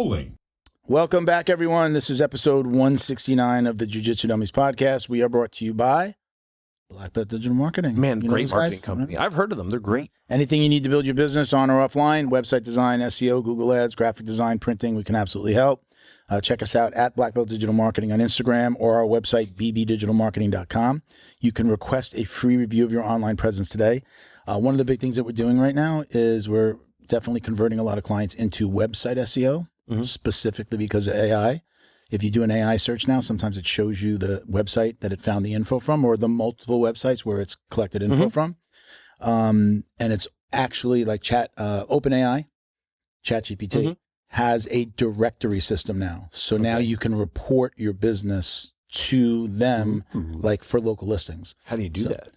rolling. Welcome back, everyone. This is episode 169 of the Jiu Jitsu Dummies podcast. We are brought to you by Black Belt Digital Marketing. Man, great marketing company. I've heard of them. They're great. Anything you need to build your business on or offline, website design, SEO, Google Ads, graphic design, printing, we can absolutely help. Check us out at Black Belt Digital Marketing on Instagram or our website, bbdigitalmarketing.com. You can request a free review of your online presence today. One of the big things that we're doing right now is we're definitely converting a lot of clients into website SEO, specifically because of AI. If you do an AI search now, sometimes it shows you the website that it found the info from or the multiple websites where it's collected info from. And it's actually like OpenAI, ChatGPT, has a directory system now. So now you can report your business to them like for local listings. How do you do that?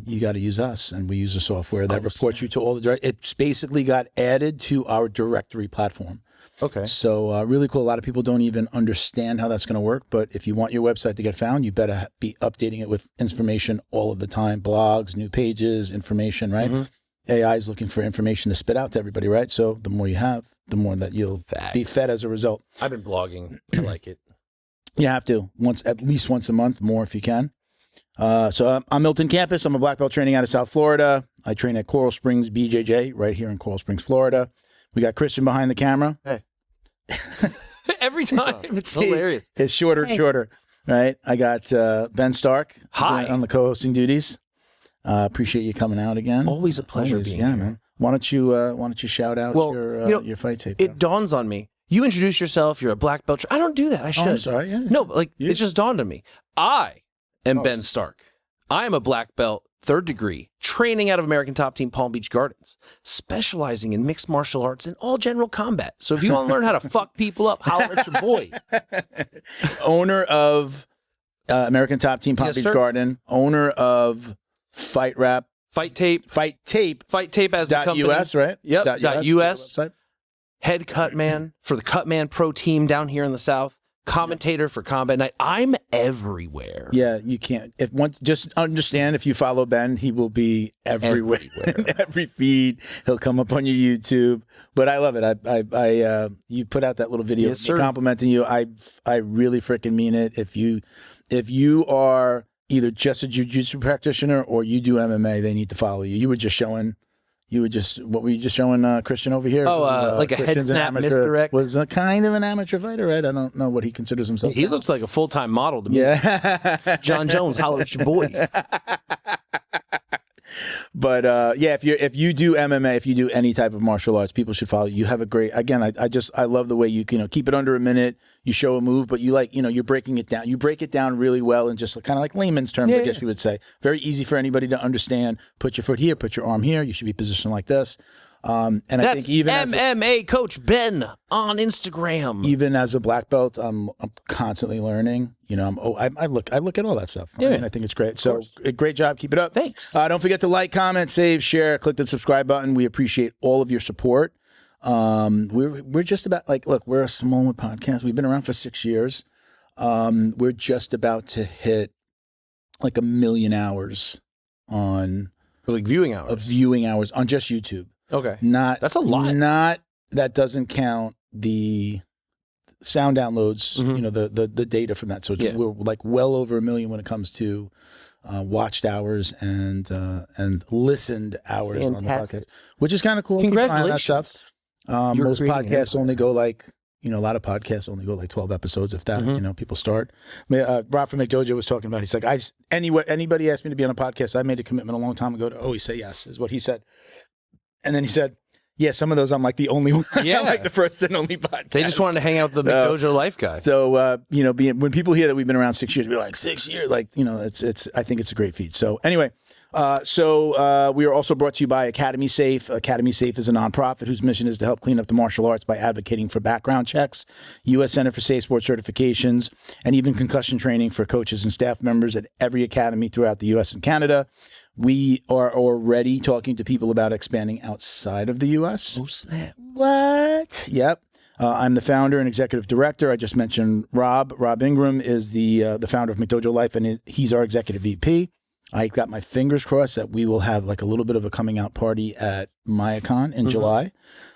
You got to use us, and we use a software that reports you to all the direct. It's basically got added to our directory platform. Okay. So really cool. A lot of people don't even understand how that's going to work. But if you want your website to get found, you better be updating it with information all of the time. Blogs, new pages, information, right? AI is looking for information to spit out to everybody, right? So the more you have, the more that you'll be fed as a result. I've been blogging. I like it. You have to. At least once a month, more if you can. So I'm Milton Campus. I'm a black belt training out of South Florida. I train at Coral Springs BJJ right here in Coral Springs, Florida. We got Christian behind the camera. Hey. Every time. It's hilarious. It's shorter, right? I got Ben Stark on the co-hosting duties. Appreciate you coming out again. Always a pleasure being here, here. man. Why don't you shout out your fight tape? It dawns on me. You introduce yourself. You're a black belt. I don't do that. I should. I'm sorry. Yeah. No, but it just dawned on me. I am Ben Stark. I am a black belt, 3rd degree, training out of American Top Team Palm Beach Gardens, specializing in mixed martial arts and all general combat. So if you want to learn how to fuck people up, holler at your boy. Owner of American Top Team Palm Beach Garden. Owner of Fight Tape as the company. .us, right? Yep. .us. Website. Head Cutman for the Cutman Pro team down here in the South. Commentator for Combat Night. I'm everywhere. Yeah, you can't. Just understand, if you follow Ben, he will be everywhere. Every feed, he'll come up on your YouTube. But I love it. You put out that little video complimenting you. I really freaking mean it. If you are either just a jiu-jitsu practitioner or you do MMA, they need to follow you. What were you just showing Christian over here? Like a head snap misdirect. Was a kind of an amateur fighter, right? I don't know what he considers himself. He looks like a full-time model to me. Yeah. John Jones, holler at your boy. But if you do MMA, if you do any type of martial arts, people should follow you. You have a great, again, I love the way you keep it under a minute, you show a move, but you're breaking it down. You break it down really well in just kind of like layman's terms, I guess you would say. Very easy for anybody to understand. Put your foot here, put your arm here. You should be positioned like this. And that's I think even MMA Coach Ben on Instagram. Even as a black belt, I'm constantly learning. I look at all that stuff. Yeah. I think it's great. So great job. Keep it up. Thanks. Don't forget to like, comment, save, share, click the subscribe button. We appreciate all of your support. We're just about we're a small podcast. We've been around for 6 years. We're just about to hit like 1 million hours on viewing hours on just YouTube. Okay. That's a lot. That doesn't count the sound downloads, the data from that. So we're like well over 1 million when it comes to watched hours and listened hours on the podcast, which is kind of cool. Congratulations. Most podcasts only go a lot of podcasts only go like 12 episodes, if that, people start. Rob from McDojo was talking about, he's like, anybody asked me to be on a podcast, I made a commitment a long time ago to always say yes, is what he said. And then he said, yeah, some of those I'm like the only one. Yeah. Like the first and only podcast. They just wanted to hang out with the McDojo life guy. So, when people hear that we've been around 6 years, we're like, 6 years, I think it's a great feat. So anyway, we are also brought to you by Academy Safe. Academy Safe is a nonprofit whose mission is to help clean up the martial arts by advocating for background checks, U.S. Center for Safe Sport certifications, and even concussion training for coaches and staff members at every academy throughout the U.S. and Canada. We are already talking to people about expanding outside of the U.S. Oh, snap. What? Yep. I'm the founder and executive director. I just mentioned Rob. Rob Ingram is the founder of McDojo Life, and he's our executive VP. I got my fingers crossed that we will have like a little bit of a coming out party at MayaCon in July.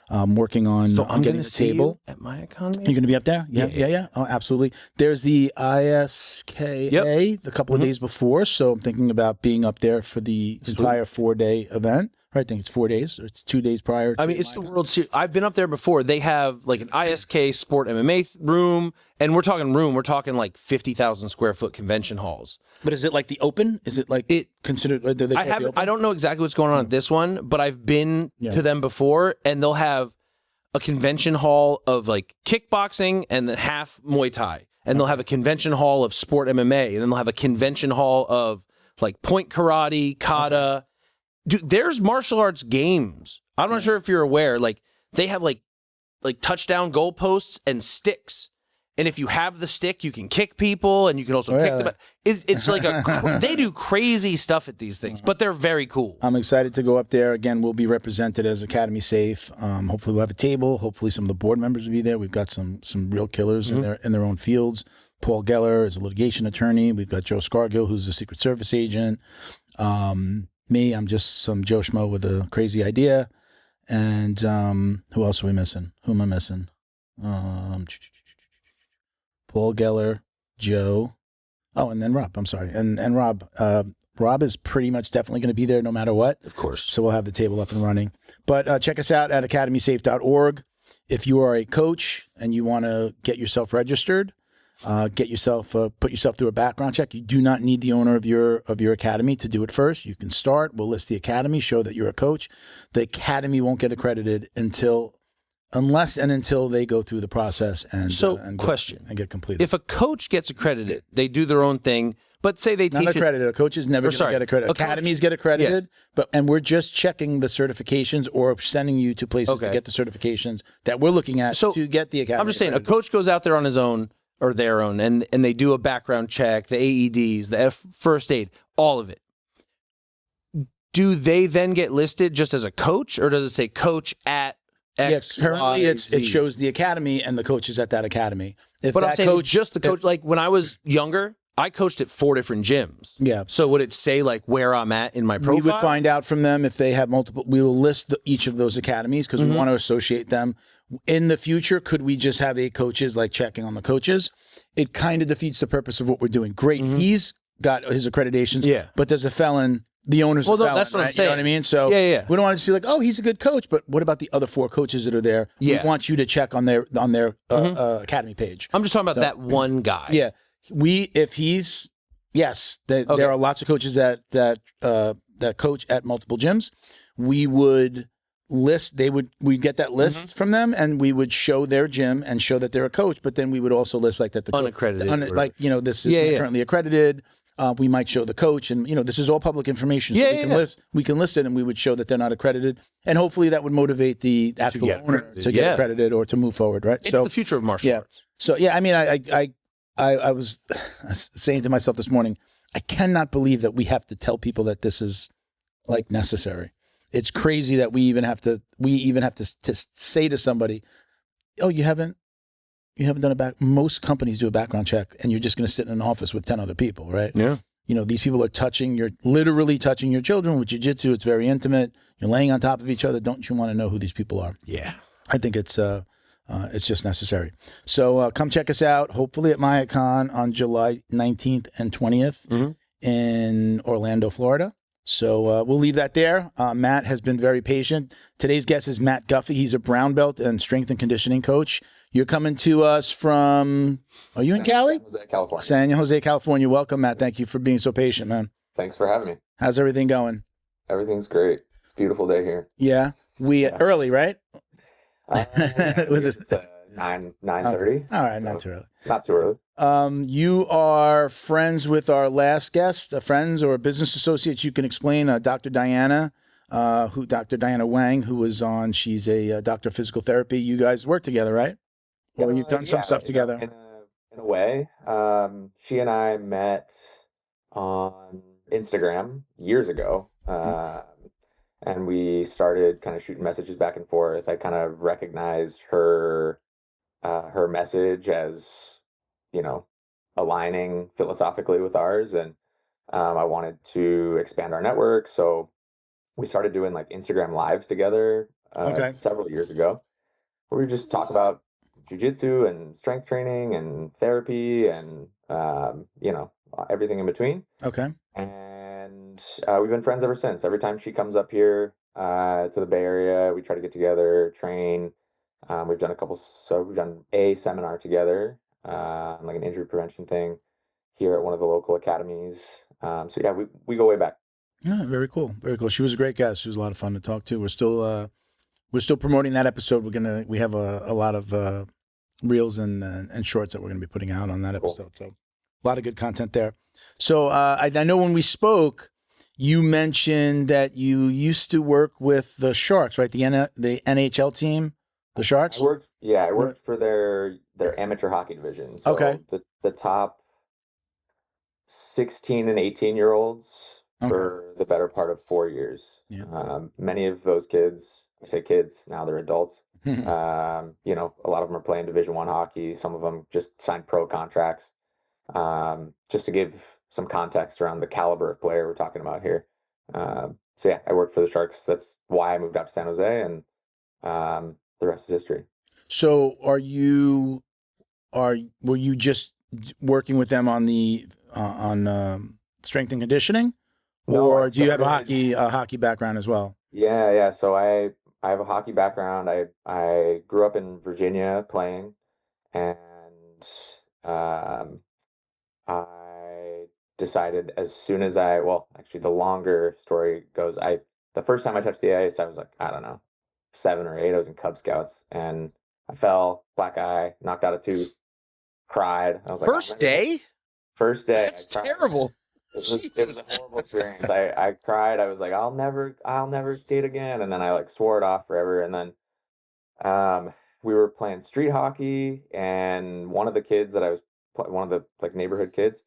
Working on, So I'm getting going to the see table. you at MayaCon. You're going to be up there? Yeah. Oh, absolutely. There's the ISKA the couple of days before, so I'm thinking about being up there for the entire 4-day event. Right, I think it's 4 days. Or it's 2 days prior. I mean, it's the World Series. I've been up there before. They have like an ISK Sport MMA room, and we're talking like 50,000 square foot convention halls. But is it like the open? Is it like it considered? I don't know exactly what's going on at this one, but I've been to them before, and they'll have a convention hall of like kickboxing and then half Muay Thai, and they'll have a convention hall of Sport MMA, and then they'll have a convention hall of like point karate, kata. Dude, there's martial arts games. I'm not sure if you're aware. Like they have like touchdown goalposts and sticks, and if you have the stick, you can kick people, and you can also pick them. It's like they do crazy stuff at these things, but they're very cool. I'm excited to go up there. Again, we'll be represented as Academy Safe. Hopefully, we'll have a table. Hopefully, some of the board members will be there. We've got some real killers in their own fields. Paul Geller is a litigation attorney. We've got Joe Scargill, who's a Secret Service agent. Me, I'm just some Joe Schmo with a crazy idea. And who else are we missing? Who am I missing? Paul Geller, Joe. Oh, and then Rob. I'm sorry. And Rob. Rob is pretty much definitely going to be there no matter what. Of course. So we'll have the table up and running. But check us out at academysafe.org. If you are a coach and you want to get yourself registered, put yourself through a background check. You do not need the owner of your academy to do it first. You can start. We'll list the academy, show that you're a coach. The academy won't get accredited unless they go through the process and get completed. If a coach gets accredited, they do their own thing. But say they teach not accredited. A coach is never going to get accredited. Academies get accredited, and we're just checking the certifications or sending you to places to get the certifications that we're looking at to get the academy. I'm just saying, a coach goes out there on his own or their own, and they do a background check, the AEDs, the first aid, all of it. Do they then get listed just as a coach, or does it say coach at X? Yeah, currently it shows the academy and the coaches at that academy. But I'm saying just the coach. Like when I was younger, I coached at 4 different gyms. Yeah. So would it say like where I'm at in my profile? We would find out from them if they have multiple. We will list each of those academies because we want to associate them. In the future, could we just have 8 coaches like checking on the coaches? It kind of defeats the purpose of what we're doing. Great. He's got his accreditations, but there's a felon. The owner's a felon, that's what I'm saying. You know what I mean? So we don't want to just be like, oh, he's a good coach, but what about the other 4 coaches that are there? We want you to check on their academy page. I'm just talking about that one guy. Yeah. There are lots of coaches that coach at multiple gyms. We would list, we'd get that list from them, and we would show their gym and show that they're a coach, but then we would also list like that the unaccredited, this is currently accredited. We might show the coach, and this is all public information, so we can list it, and we would show that they're not accredited, and hopefully that would motivate the actual owner to get accredited or to move forward, right? It's the future of martial arts. So I mean, I was saying to myself this morning, I cannot believe that we have to tell people that this is like necessary. It's crazy that we even have to say to somebody, oh, you haven't done most companies do a background check, and you're just going to sit in an office with 10 other people, right? Yeah. These people are literally touching your children with jiu-jitsu. It's very intimate. You're laying on top of each other. Don't you want to know who these people are? Yeah. I think it's just necessary. So come check us out, hopefully at MayaCon on July 19th and 20th in Orlando, Florida. So we'll leave that there. Matt has been very patient. Today's guest is Matt Guffey. He's a brown belt and strength and conditioning coach. You're coming to us from, are you in Cali? San Jose, California. San Jose, California. Welcome, Matt. Thank you for being so patient, man. Thanks for having me. How's everything going? Everything's great. It's a beautiful day here. Yeah. Early, right? Was it? It's 9:30. All right, so not too early. Not too early. You are friends with our last guest, friends or business associates. You can explain Dr. Diana Wang, who was on. She's a doctor of physical therapy. You guys work together, right? Or you've done some stuff together. In a way. She and I met on Instagram years ago. And we started kind of shooting messages back and forth. I kind of recognized her message as, aligning philosophically with ours. And I wanted to expand our network, so we started doing like Instagram lives together Okay. several years ago, where we just talk about jujitsu and strength training and therapy and everything in between. Okay. And we've been friends ever since. Every time she comes up here to the Bay Area, we try to get together, train. We've done we've done a seminar together, like an injury prevention thing here at one of the local academies. So yeah, we go way back. Yeah, very cool. Very cool. She was a great guest. She was a lot of fun to talk to. We're still promoting that episode. We have a lot of reels and shorts that we're gonna be putting out on that Cool. episode. So a lot of good content there. So I know when we spoke, you mentioned that you used to work with the Sharks, right? The NHL team, the Sharks. I worked for their amateur hockey division. So Okay. the top 16 and 18-year-olds for the better part of 4 years. Yeah. Many of those kids, I say kids, now they're adults. A lot of them are playing Division I hockey. Some of them just signed pro contracts. Just to give some context around the caliber of player we're talking about here. So yeah, I worked for the Sharks. That's why I moved out to San Jose, and the rest is history. So were you just working with them on the strength and conditioning, or do you have a hockey background as well? Yeah. So I have a hockey background. I grew up in Virginia playing, and I decided as soon as actually the longer story goes, the first time I touched the ice, I was like, I don't know, 7 or 8. I was in Cub Scouts and I fell, black eye, knocked out a tooth, cried. I was like, First day? First day. That's terrible. It was a horrible experience. I cried. I was like, I'll never skate again. And then I like swore it off forever. And then we were playing street hockey, and one of the kids that one of the like neighborhood kids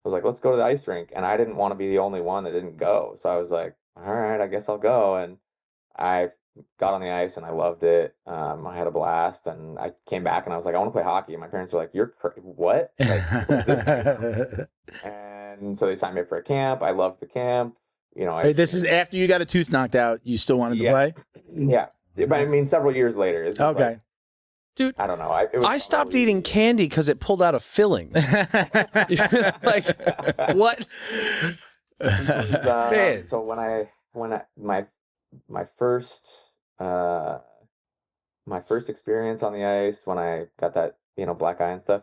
was like, let's go to the ice rink. And I didn't want to be the only one that didn't go. So I was like, all right, I guess I'll go. And I got on the ice and I loved it. I had a blast, and I came back and I was like, I want to play hockey. And my parents were like, what? Like, who's this kid? And so they signed me up for a camp. I loved the camp. This is after you got a tooth knocked out. You still wanted to play? Yeah. But I mean, several years later. It's just okay. Like, dude, I don't know. I stopped eating candy because it pulled out a filling. Like, what? So my first experience on the ice, when I got that black eye and stuff,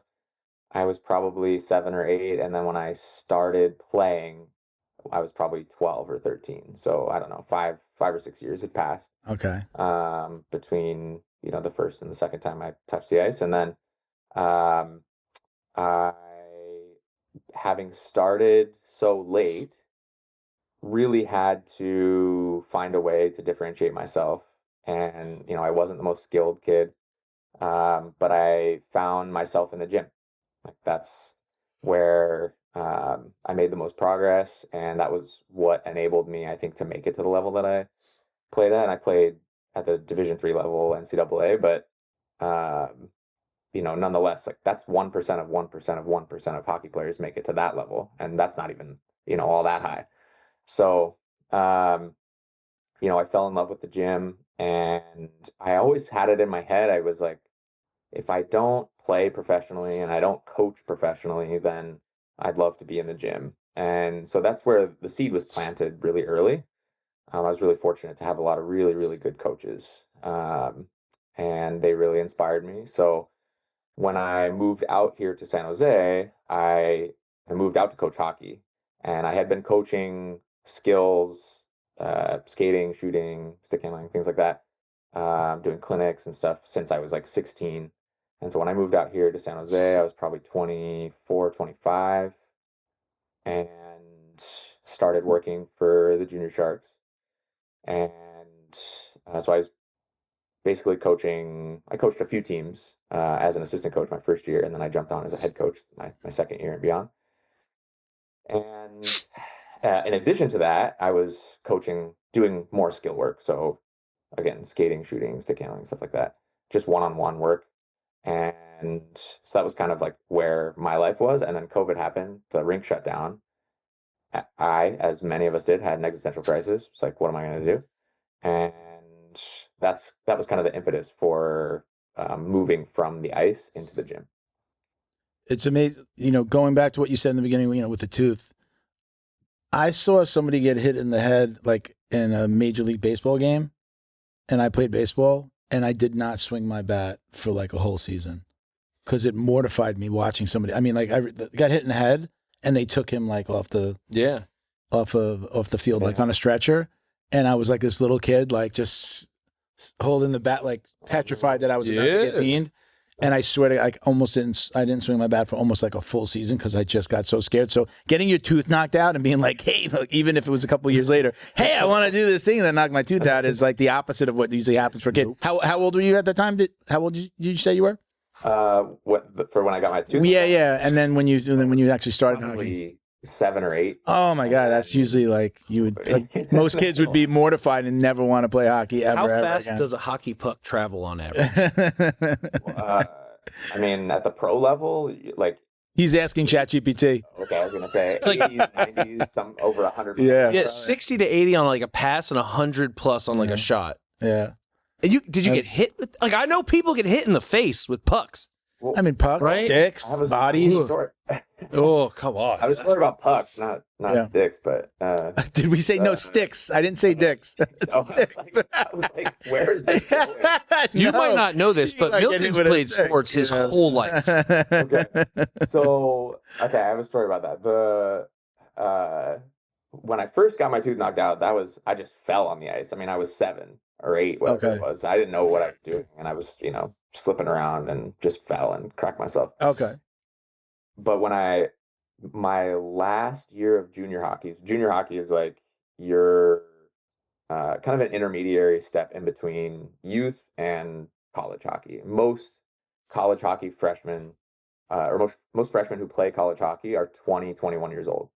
I was probably 7 or 8, and then when I started playing, I was probably 12 or 13. So I don't know, 5 or 6 years had passed. Okay. Between the first and the second time I touched the ice, and then I, having started so late, really had to find a way to differentiate myself. And I wasn't the most skilled kid, but I found myself in the gym. Like that's where I made the most progress, and that was what enabled me, I think, to make it to the level that I played at. And I played at the Division III level NCAA, but nonetheless, like that's 1% of 1% of 1% of hockey players make it to that level, and that's not even all that high. So I fell in love with the gym, and I always had it in my head. I was like, if I don't play professionally and I don't coach professionally, then I'd love to be in the gym. And so that's where the seed was planted really early. I was really fortunate to have a lot of really, really good coaches, and they really inspired me. So when I moved out here to San Jose, I moved out to coach hockey, and I had been coaching skills, skating, shooting, stick handling, things like that, doing clinics and stuff since I was like 16. And so when I moved out here to San Jose, I was probably 24, 25, and started working for the Junior Sharks. And so I was basically coaching. I coached a few teams as an assistant coach my first year, and then I jumped on as a head coach my second year and beyond. And in addition to that, I was coaching, doing more skill work. So again, skating, shooting, stick handling, stuff like that, just one-on-one work. And so that was kind of like where my life was. And then COVID happened, the rink shut down, I, as many of us did, had an existential crisis. It's like, what am I going to do? And that was kind of the impetus for moving from the ice into the gym. It's amazing, going back to what you said in the beginning, with the tooth. I saw somebody get hit in the head, like in a Major League Baseball game, and I played baseball, and I did not swing my bat for like a whole season because it mortified me watching somebody. I mean, like I got hit in the head, and they took him like off the field, like on a stretcher, and I was like this little kid, like just holding the bat, like petrified that I was about to get beaned. And I swear to God, I didn't swing my bat for almost like a full season because I just got so scared. So getting your tooth knocked out and being like, hey, even if it was a couple of years later, hey, I want to do this thing that knocked my tooth out is like the opposite of what usually happens for a kid. Nope. How old were you at the time? How old did you say you were? For when I got my tooth? Yeah. And then when you actually started hockey? 7 or 8. Oh my God, that's usually like you would. Like, most kids would be mortified and never want to play hockey ever. How fast again. does a hockey puck travel on average? I mean, at the pro level, like he's asking ChatGPT. Okay, I was gonna say it's 80s, like 90s, some over 100. Yeah, 60 to 80 on like a pass and 100 plus on like a shot. Yeah. And did you get hit with? Like I know people get hit in the face with pucks. Well, I mean, pucks, right? Sticks, bodies. Oh, come on. I was worried about pucks, not dicks, but... Did we say no sticks? I didn't say dicks. I was like, where is this going? You might not know this, but Milton's played sports his whole life. Okay. So, I have a story about that. When I first got my tooth knocked out, I just fell on the ice. I mean, I was 7 or 8, whatever it was. I didn't know what I was doing, and I was, slipping around and just fell and cracked myself. Okay. But my last year of junior hockey is like your kind of an intermediary step in between youth and college hockey. Most college hockey freshmen, or most freshmen who play college hockey are 20, 21 years old.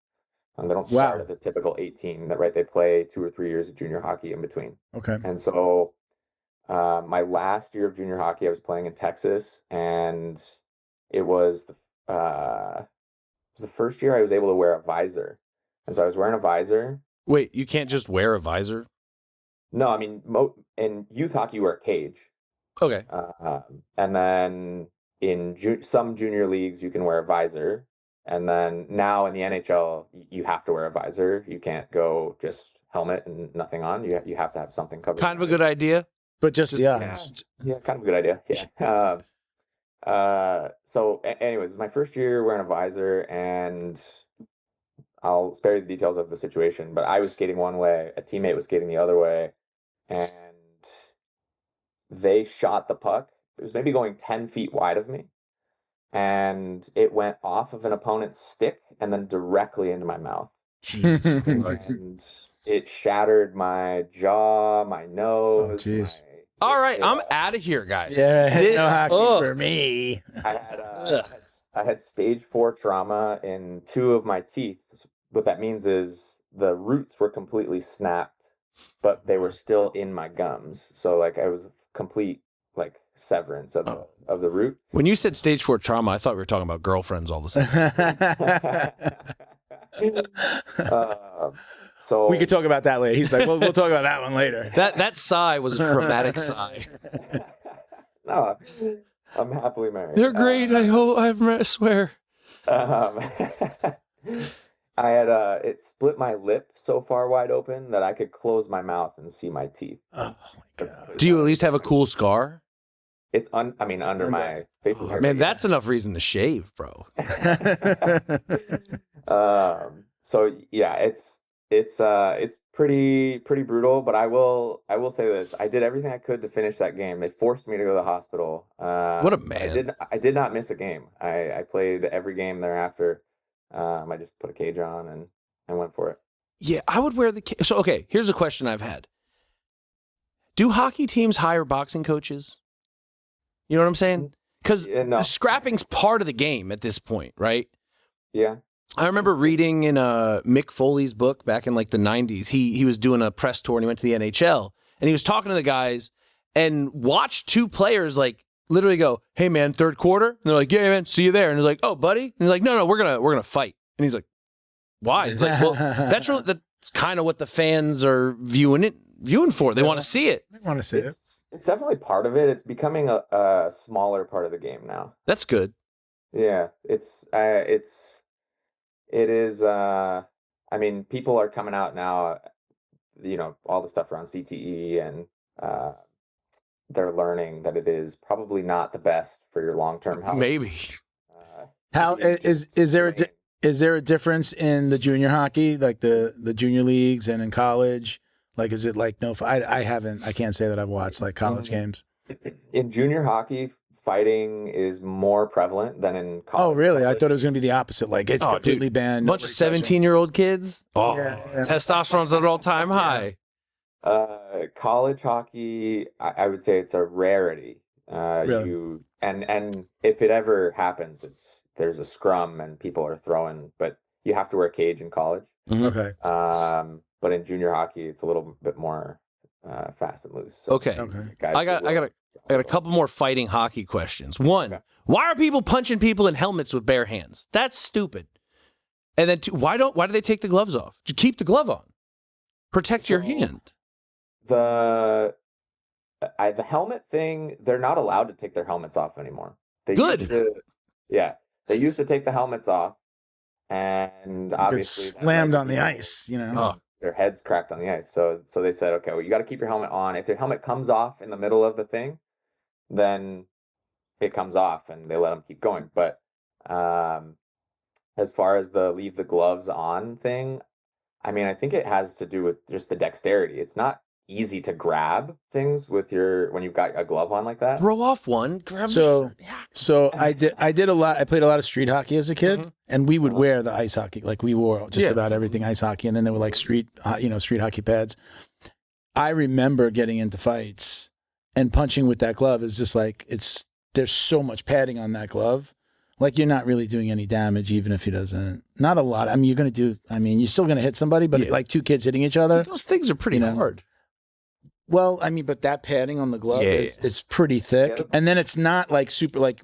And they don't start at the typical 18, right? They play 2 or 3 years of junior hockey in between. Okay. And so my last year of junior hockey, I was playing in Texas, and it was the first year I was able to wear a visor. And so I was wearing a visor. Wait, you can't just wear a visor? No, I mean, in youth hockey, you wear a cage. Okay. And then in some junior leagues, you can wear a visor. And then now in the NHL, you have to wear a visor. You can't go just helmet and nothing on. You have to have something covered. Kind of a good idea. But just the eyes. Yeah, kind of a good idea. Yeah. So anyways, my first year wearing a visor, and I'll spare you the details of the situation, but I was skating one way, a teammate was skating the other way, and they shot the puck. It was maybe going 10 feet wide of me, and it went off of an opponent's stick and then directly into my mouth. And it shattered my jaw, my nose. All right, I'm out of here, guys. Yeah, no hockey for me. I had stage 4 trauma in 2 of my teeth. What that means is the roots were completely snapped, but they were still in my gums. So like I was a complete like severance of the root. When you said stage 4 trauma, I thought we were talking about girlfriends all the time. So we could talk about that later. He's like, we'll talk about that one later. That sigh was a traumatic sigh. No, I'm happily married. They're great. I swear. I had it split my lip so far wide open that I could close my mouth and see my teeth. Oh my God. Do you at least have a cool scar? It's under my facial hair. Man, that's enough reason to shave, bro. So yeah, it's pretty brutal, but I will say this. I did everything I could to finish that game. They forced me to go to the hospital. What a man. I did not miss a game. I played every game thereafter. I just put a cage on and went for it. Yeah, I would wear the cage. So, okay, here's a question I've had. Do hockey teams hire boxing coaches? You know what I'm saying? Because no. Scrapping's part of the game at this point, right? Yeah. I remember reading in Mick Foley's book back in like the 90s. He was doing a press tour and he went to the NHL. And he was talking to the guys and watched 2 players like literally go, "Hey man, third quarter." And they're like, "Yeah man, see you there." And he's like, "Oh buddy." And he's like, "No, we're gonna fight." And he's like, Why? It's like, well, that's kind of what the fans are viewing for. They want to see it. I want to see it. It's definitely part of it. It's becoming a smaller part of the game now. That's good. Yeah, it is. I mean, people are coming out now. All the stuff around CTE, and they're learning that it is probably not the best for your long-term health. Maybe. How is there a difference in the junior hockey, like the junior leagues, and in college? Like, is it like I can't say that I've watched like college games. In junior hockey, fighting is more prevalent than in college. Oh, really? I thought it was going to be the opposite. Like, it's completely banned. A bunch of 17-year-old kids. Oh, yeah. Testosterone's at an all-time high. College hockey, I would say it's a rarity. Really? And if it ever happens, there's a scrum and people are throwing, but you have to wear a cage in college. Okay. But in junior hockey, it's a little bit more fast and loose. So Okay. I got a couple more fighting hockey questions. One, why are people punching people in helmets with bare hands? That's stupid. And then two, why do they take the gloves off? Just keep the glove on. Protect your hand. The helmet thing, they're not allowed to take their helmets off anymore. They used to take the helmets off, and obviously slammed on the ice, their heads cracked on the ice. So they said, okay, well, you got to keep your helmet on. If your helmet comes off in the middle of the thing, then it comes off, and they let them keep going. But as far as the leave the gloves on thing, I mean, I think it has to do with just the dexterity. It's not easy to grab things when you've got a glove on like that. Throw off one, grab So I did a lot. I played a lot of street hockey as a kid, and we would wear the ice hockey. Like, we wore just about everything ice hockey, and then there were like street hockey pads. I remember getting into fights and punching with that glove is just like, there's so much padding on that glove. Like, you're not really doing any damage, even if he doesn't. Not a lot. I mean, you're still going to hit somebody, but like two kids hitting each other. Those things are pretty hard. Well, I mean, but that padding on the glove is pretty thick. And then it's not like super, like,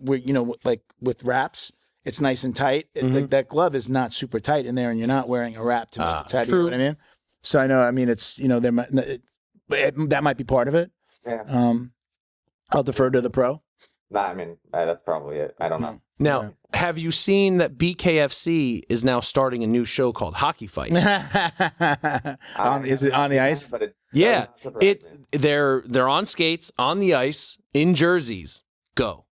like with wraps, it's nice and tight. Like, that glove is not super tight in there, and you're not wearing a wrap to make it tight. True. You know what I mean? So I know, I mean, it's, that might be part of it. Yeah. I'll defer to the pro. Nah, I mean, that's probably it. I don't know. Now, have you seen that BKFC is now starting a new show called Hockey Fight? Is it on the ice? But they're on skates, on the ice, in jerseys. Go.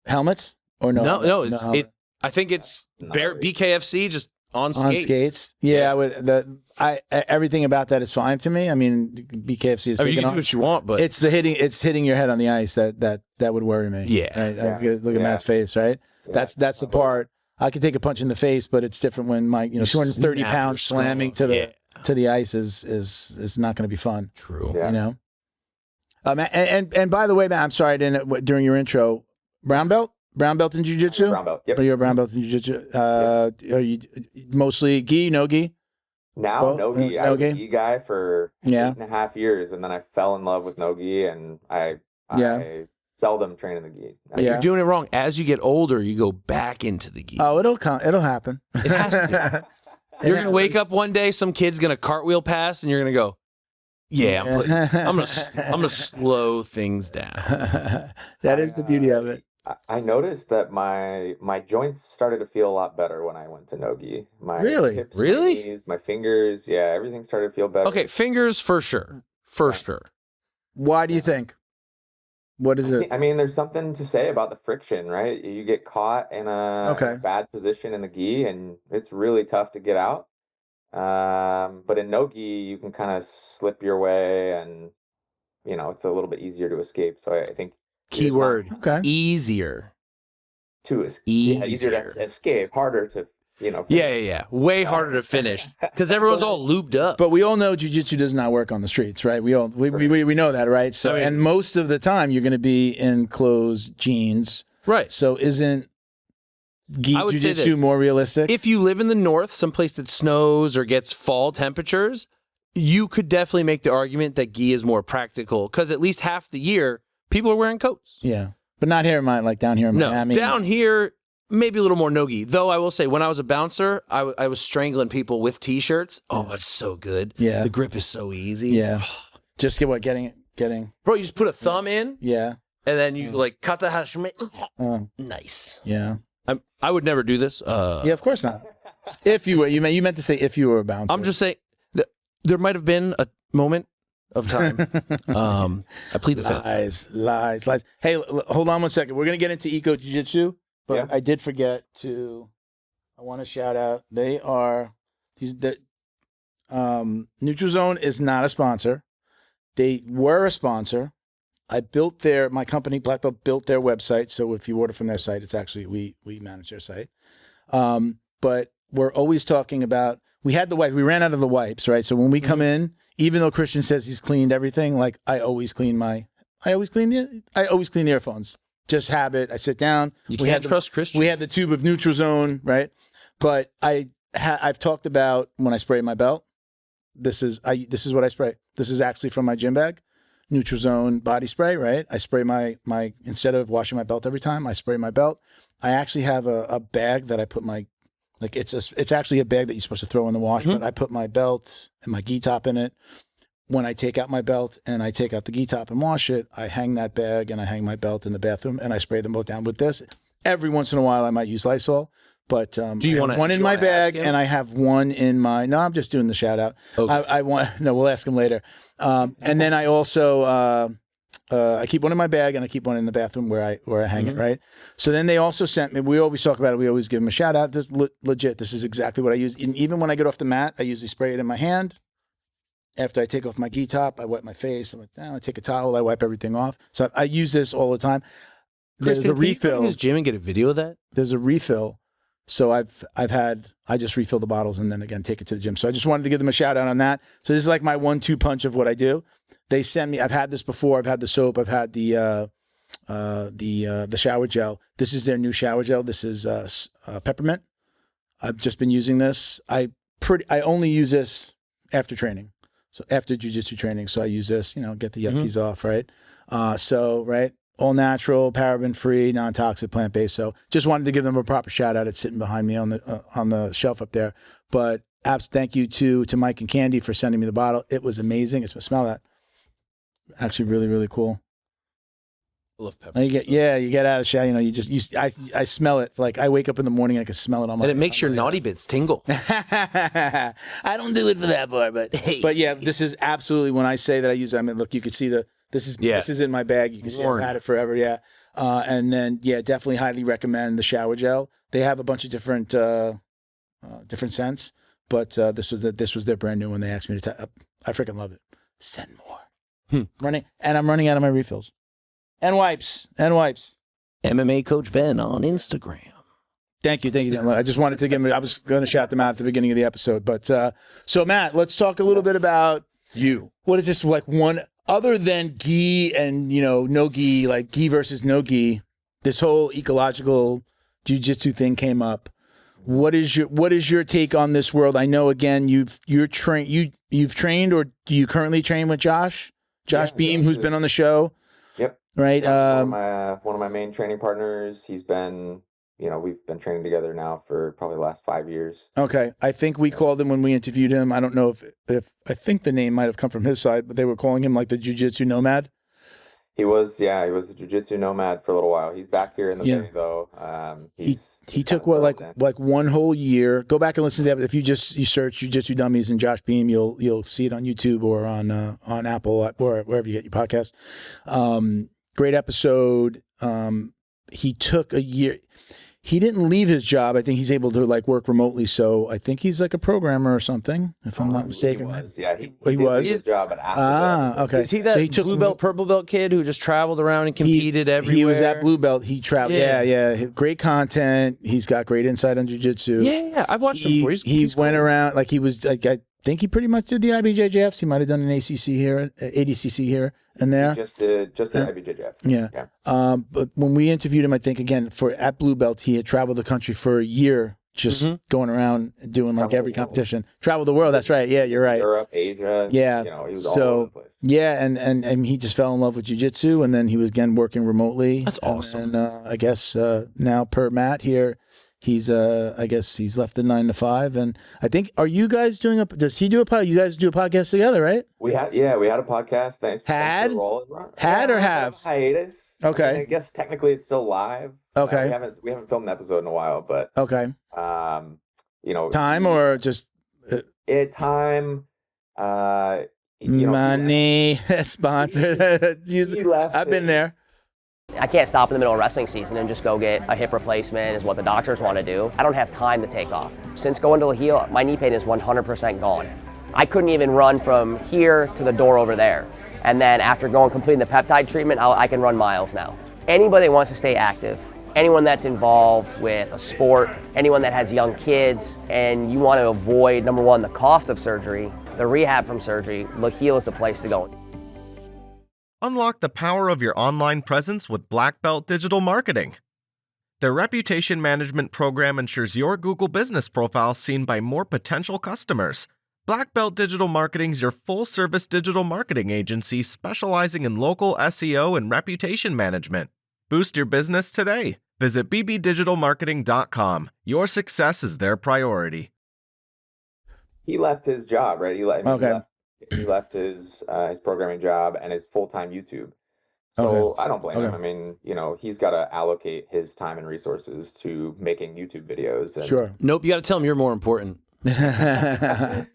Helmets or no? No. I think it's BKFC just on skates. On skates. Yeah. Everything about that is fine to me. I mean, BKFC is. You can do what you want, but it's hitting your head on the ice that would worry me. Yeah. Right? Look at Matt's face, right? Yeah, that's the part. I could take a punch in the face, but it's different when 230 pounds slamming to the ice is not going to be fun. True. Yeah. And by the way, Matt, I'm sorry I didn't during your intro. Brown belt in jiu-jitsu? Brown belt. Yep. You're a brown belt in jiu-jitsu. Are you mostly gi, no gi? Now, no gi. I was a gi guy for 8.5 years, and then I fell in love with no gi, and I seldom train in the gi. You're doing it wrong. As you get older, you go back into the gi. Oh, it'll happen. It has to. You're going to wake up one day, some kid's going to cartwheel past, and you're going to go, I'm going to slow things down. That is the beauty of it. I noticed that my joints started to feel a lot better when I went to no-gi. My hips, really? My knees, my fingers, everything started to feel better. Okay, fingers for sure. For sure. Why do you think? What is it? I mean, there's something to say about the friction, right? You get caught in a bad position in the gi, and it's really tough to get out. But in no-gi, you can kind of slip your way, and it's a little bit easier to escape. So I think keyword easier to escape. Easier to escape, harder to way harder to finish because everyone's all looped up. But we all know jiu-jitsu does not work on the streets, right? We know that, right? So and most of the time you're going to be in closed jeans, right? So isn't jiu-jitsu more realistic? If you live in the north, someplace that snows or gets fall temperatures, you could definitely make the argument that gi is more practical because at least half the year people are wearing coats. Yeah, but not here in down here in Miami. No, down here maybe a little more no-gi. Though I will say, when I was a bouncer, I was strangling people with T-shirts. Oh, it's so good. Yeah. The grip is so easy. Yeah. Just getting. Bro, you just put a thumb in. Yeah. And then you like cut the hash. Nice. Yeah. I would never do this. Yeah, of course not. If you were, you meant to say if you were a bouncer. I'm just saying there might have been a moment of time. I plead the fifth. Lies. Hey, hold on one second. We're gonna get into Eco Jiu-Jitsu, but Yeah. I did forget to. I want to shout out. They are Neutral Zone is not a sponsor. They were a sponsor. My company, Black Belt, built their website. So if you order from their site, it's actually, we manage their site. But we're always talking about, we ran out of the wipes, right? So when we come in, even though Christian says he's cleaned everything, like I always clean the earphones. Just habit. I sit down. You can't trust Christian. We had the tube of Neutral Zone, right? But I've talked about when I spray my belt. This is what I spray. This is actually from my gym bag. Neutral Zone body spray, right? I spray my instead of washing my belt every time, I spray my belt. I actually have a bag that I put it's actually a bag that you're supposed to throw in the wash, but I put my belt and my gi top in it. When I take out my belt and I take out the gi top and wash it, I hang that bag and I hang my belt in the bathroom and I spray them both down with this. Every once in a while I might use Lysol, but Do you want one in my bag and I have one in my, no, I'm just doing the shout out. Okay. We'll ask him later. And then I also, I keep one in my bag and I keep one in the bathroom where I hang it, right? So then they also sent me, we always talk about it, we always give them a shout out. This, legit, this is exactly what I use. And even when I get off the mat, I usually spray it in my hand. After I take off my gi top, I wipe my face. I take a towel, I wipe everything off. So I use this all the time. There's a refill. Can you his gym and get a video of that? There's a refill. So I just refill the bottles and then again take it to the gym. So I just wanted to give them a shout out on that. So this is like my 1-2 punch of what I do. They send me, I've had this before. I've had the soap. I've had the shower gel. This is their new shower gel. This is peppermint. I've just been using this. I only use this after training. So after jiu-jitsu training. So I use this, get the yuckies off, right? Right. All natural, paraben free, non-toxic, plant-based. So just wanted to give them a proper shout out. It's sitting behind me on the shelf up there. But thank you to Mike and Candy for sending me the bottle. It was amazing. Smell that. Actually, really, really cool. I love pepper. You get out of the shower. I smell it. Like I wake up in the morning and I can smell it on my. And it makes your naughty bits tingle. I don't do it for that part, but hey. But yeah, this is absolutely when I say that I use it. I mean, look, you can see this is in my bag. You can see I've had it forever. Yeah. And then definitely highly recommend the shower gel. They have a bunch of different scents, but this was their brand new one. They asked me to. I freaking love it. Send more. I'm running out of my refills. And wipes. MMA Coach Ben on Instagram. Thank you. I just wanted to give them, I was going to shout them out at the beginning of the episode. But so Matt, let's talk a little bit about you. What is this like one other than gi and no gi, like gi versus no gi? This whole ecological jiu-jitsu thing came up. What is your take on this world? I know again you've trained, or do you currently train with Josh Beam, who's been on the show? Yep. Right. One of my main training partners. He's been, we've been training together now for probably the last 5 years. Okay. I think we called him when we interviewed him. I don't know if I think the name might have come from his side, but they were calling him like the jiu-jitsu nomad. He was a jiu-jitsu nomad for a little while. He's back here in the Bay though. He took like one whole year. Go back and listen to that. If you search Jiu Jitsu Dummies and Josh Beam, you'll see it on YouTube or on Apple or wherever you get your podcast. Great episode. He took a year. He didn't leave his job. I think he's able to work remotely. So I think he's like a programmer or something, if I'm not mistaken. He was. Yeah, he was. Leave his job after okay. Is he that blue belt, purple belt kid who just traveled around and competed everywhere? He was that blue belt. He traveled. Yeah. Great content. He's got great insight on jiu-jitsu. Yeah. I've watched him before. He went around he was I think he pretty much did the IBJJFs. He might have done an ADCC here and there. He just did IBJJF. Yeah. But when we interviewed him, I think again at Blue Belt, he had traveled the country for a year just Mhm. going around doing like Travel every the world. competition. Travel the world. That's right. Yeah, you're right. Europe, Asia. Yeah. You know, he was all over the place. Yeah, and he just fell in love with jiu-jitsu, and then he was again working remotely. That's awesome. And I guess now per Matt here, he's I guess he's left the 9 to 5, and I think are you guys doing does he do a pod? You guys do a podcast together, right? We had a podcast. Thanks for Had rolling. had or We have? hiatus. Okay. I mean, I guess technically it's still live. Okay. We haven't filmed an episode in a while, but Okay. you know, Time or just time. You know, money sponsor. he left. I've been there. I can't stop in the middle of wrestling season and just go get a hip replacement is what the doctors want to do. I don't have time to take off. Since going to Leheal, my knee pain is 100% gone. I couldn't even run from here to the door over there. And then after completing the peptide treatment, I can run miles now. Anybody that wants to stay active, anyone that's involved with a sport, anyone that has young kids, and you want to avoid, number one, the cost of surgery, the rehab from surgery, Leheal is the place to go. Unlock the power of your online presence with Black Belt Digital Marketing. Their reputation management program ensures your Google business profile is seen by more potential customers. Black Belt Digital Marketing is your full-service digital marketing agency specializing in local SEO and reputation management. Boost your business today. Visit bbdigitalmarketing.com. Your success is their priority. He left his job, right? Okay. He left his programming job and his full-time YouTube. So I don't blame him. I mean, you know, he's got to allocate his time and resources to making YouTube videos. And, Sure. Nope, you got to tell him you're more important. But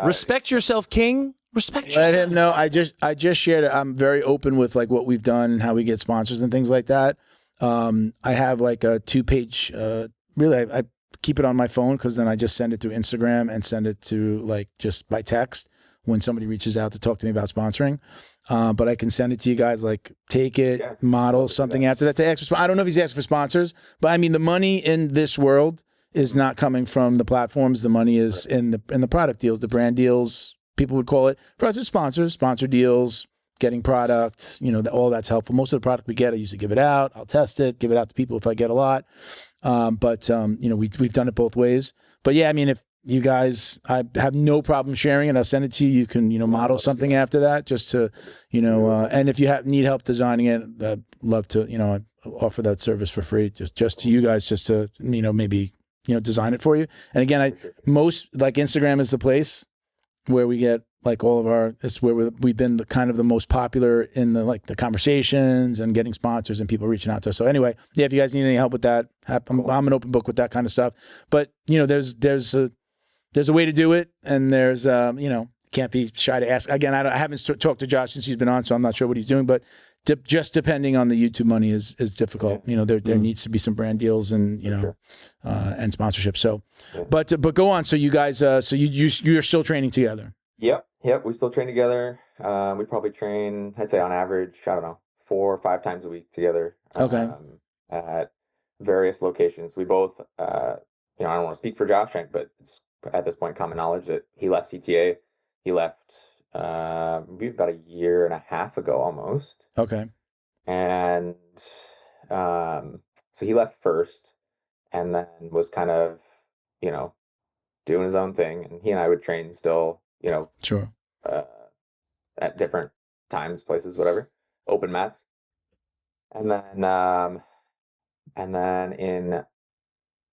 Respect yourself, King. Respect let yourself. him know. I just shared it. I'm very open with like what we've done and how we get sponsors and things like that. I have like a 2-page. Really, I keep it on my phone because then I just send it through Instagram and send it to like just by text when somebody reaches out to talk to me about sponsoring. But I can send it to you guys. Like take it, model something after that to ask for. I don't know if he's asking for sponsors, but I mean the money in this world is not coming from the platforms. The money is in the product deals, the brand deals. People would call it. For us, it's sponsors, sponsor deals, getting products. You know, all that's helpful. Most of the product we get, I usually give it out. I'll test it, give it out to people if I get a lot. But you know, we've done it both ways. But yeah, I mean, if you guys, I have no problem sharing it. I'll send it to you. You can, you know, model something after that just to, you know, and if you need help designing it, I'd love to, you know, offer that service for free just to you guys, just to, you know, maybe, you know, design it for you. And again, most like Instagram is the place where we get like all of our, it's where we've been the kind of the most popular in the like the conversations and getting sponsors and people reaching out to us. So anyway, yeah, if you guys need any help with that, I'm an open book with that kind of stuff. But you know, there's a way to do it, and there's you know, can't be shy to ask. Again, I haven't talked to Josh since he's been on, so I'm not sure what he's doing. But just depending on the YouTube money is difficult. You know, there needs to be some brand deals and you know, and sponsorship. So, but go on. So you guys, so you're still training together. Yep. We still train together. We probably train, I'd say on average, I don't know, 4 or 5 times a week together. Okay. At various locations. We both, you know, I don't want to speak for Josh, but it's at this point common knowledge that he left CTA. He left maybe about a year and a half ago almost. Okay. And so he left first and then was kind of, you know, doing his own thing. And he and I would train still, you know, Sure. At different times, places, whatever, open mats. And then in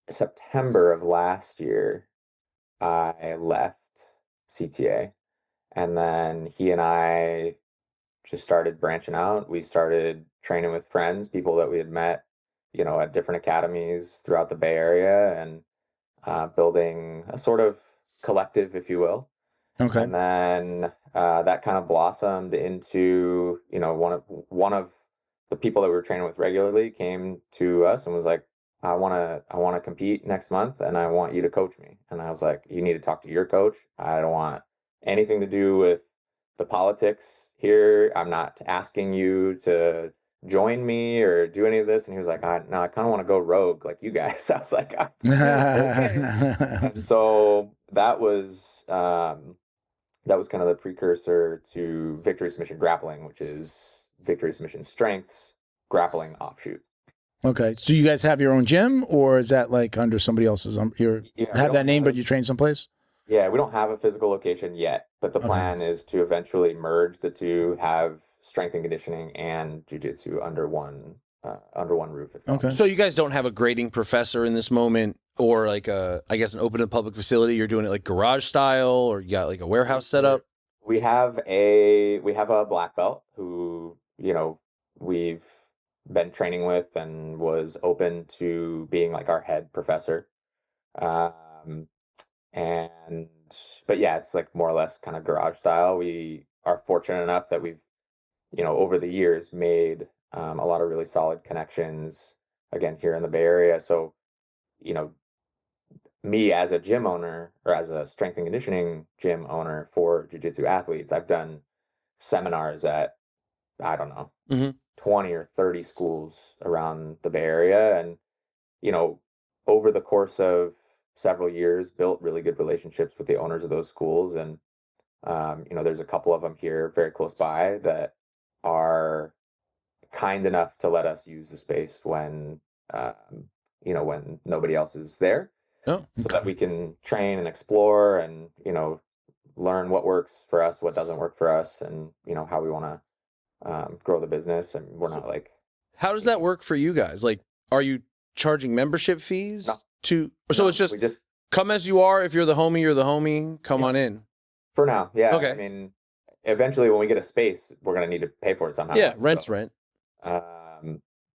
September of last year, I left CTA, and then he and I just started branching out. We started training with friends, people that we had met, you know, at different academies throughout the Bay Area, and building a sort of collective, if you will. Okay. And then that kind of blossomed into, you know, one of the people that we were training with regularly came to us and was like, I want to compete next month and I want you to coach me. And I was like, you need to talk to your coach. I don't want anything to do with the politics here. I'm not asking you to join me or do any of this. And he was like, no, I kind of want to go rogue like you guys. I was like, okay. And so that was kind of the precursor to Victory Submission Grappling, which is Victory Submission Strength's grappling offshoot. Okay. So you guys have your own gym, or is that like under somebody else's? You Yeah, we have that don't name, but have- you train someplace? Yeah, we don't have a physical location yet, but the Okay. plan is to eventually merge the two, have strength and conditioning and jiu-jitsu under one roof. If you Okay. So you guys don't have a grading professor in this moment, or like I guess an open and public facility. You're doing it like garage style, or you got like a warehouse setup. We have a black belt who, we've been training with and was open to being like our head professor. Um, and but yeah, it's like more or less kind of garage style. We are fortunate enough that we've, over the years made a lot of really solid connections again here in the Bay Area. So, you know, me as a gym owner or as a strength and conditioning gym owner for jiu-jitsu athletes, I've done seminars at, I don't know, Mhm. 20 or 30 schools around the Bay Area. And, you know, over the course of several years, built really good relationships with the owners of those schools. And, there's a couple of them here very close by that are kind enough to let us use the space when nobody else is there, Oh, so that we can train and explore and, learn what works for us, what doesn't work for us, and, how we want to grow the business. And we're not like, how does that work for you guys? Like, are you charging membership fees No. to? So no, it's just we just, come as you are. If you're the homie, you're the homie. Come Yeah. on in. for now. Yeah. Okay. I mean, eventually when we get a space, we're going to need to pay for it somehow. Yeah, rent's So, rent.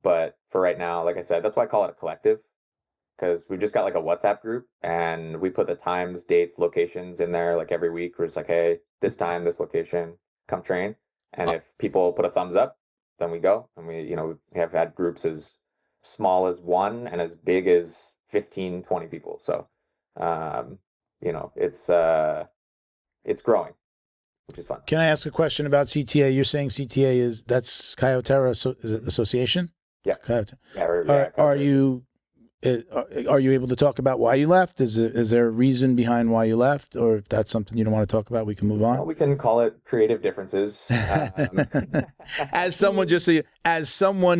But for right now, like I said, that's why I call it a collective, because we've just got like a WhatsApp group and we put the times, dates, locations in there like every week. We're just like, hey, this time, this location, come train. And if people put a thumbs up, then we go. And we have had groups as small as 1 and as big as 15, 20 people. So, it's growing, which is fun. Can I ask a question about CTA? You're saying CTA that's Kyotera Association? Yeah. Kyotera. Yeah, Are you able to talk about why you left? Is there a reason behind why you left, or if that's something you don't want to talk about, we can move on? Well, we can call it creative differences. As someone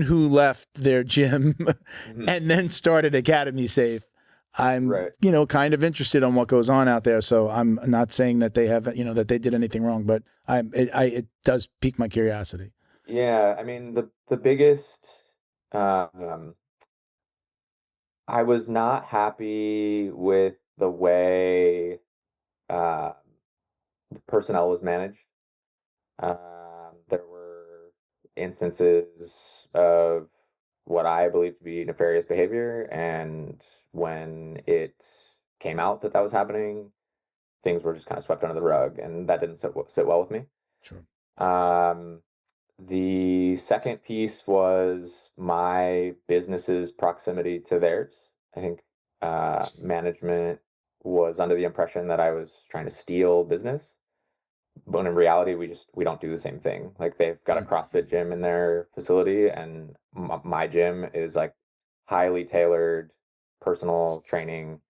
who left their gym and then started Academy Safe, I'm Right. Kind of interested on what goes on out there. So I'm not saying that they have that they did anything wrong, but it does pique my curiosity. Yeah, I mean the biggest I was not happy with the way uh, the personnel was managed. There were instances of what I believe to be nefarious behavior, and when it came out that was happening, things were just kind of swept under the rug, and that didn't sit well with me. Sure. The second piece was my business's proximity to theirs. I think management was under the impression that I was trying to steal business, but in reality, we don't do the same thing. Like, they've got a CrossFit gym in their facility, and my gym is like highly tailored personal training.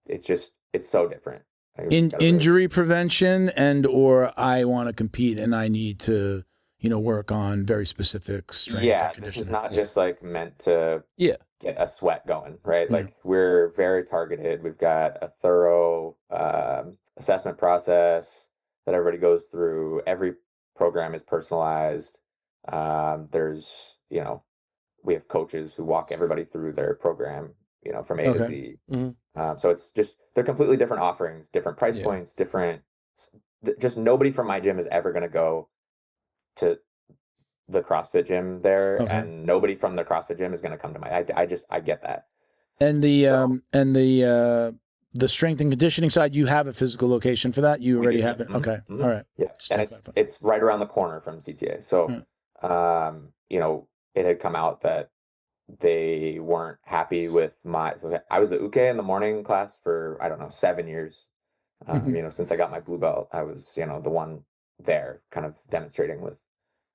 It's so different. Injury prevention or I want to compete and I need to, work on very specific strength. Yeah, this is not just like meant to get a sweat going, right? Like, we're very targeted. We've got a thorough assessment process that everybody goes through. Every program is personalized. There's, we have coaches who walk everybody through their program, from A to Z. Mm-hmm. So it's just, they're completely different offerings, different price points, just nobody from my gym is ever going to go to the CrossFit gym there, and nobody from the CrossFit gym is going to come to my, I get that. And the strength and conditioning side, you have a physical location for that? You already have it? Mm-hmm. Okay. Mm-hmm. All right. Yeah. And it's right around the corner from CTA. So, it had come out that they weren't happy with so I was the uke in the morning class for, I don't know, 7 years. Since I got my blue belt, I was, the one there kind of demonstrating with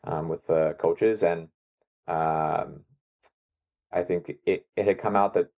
the coaches. And I think it had come out that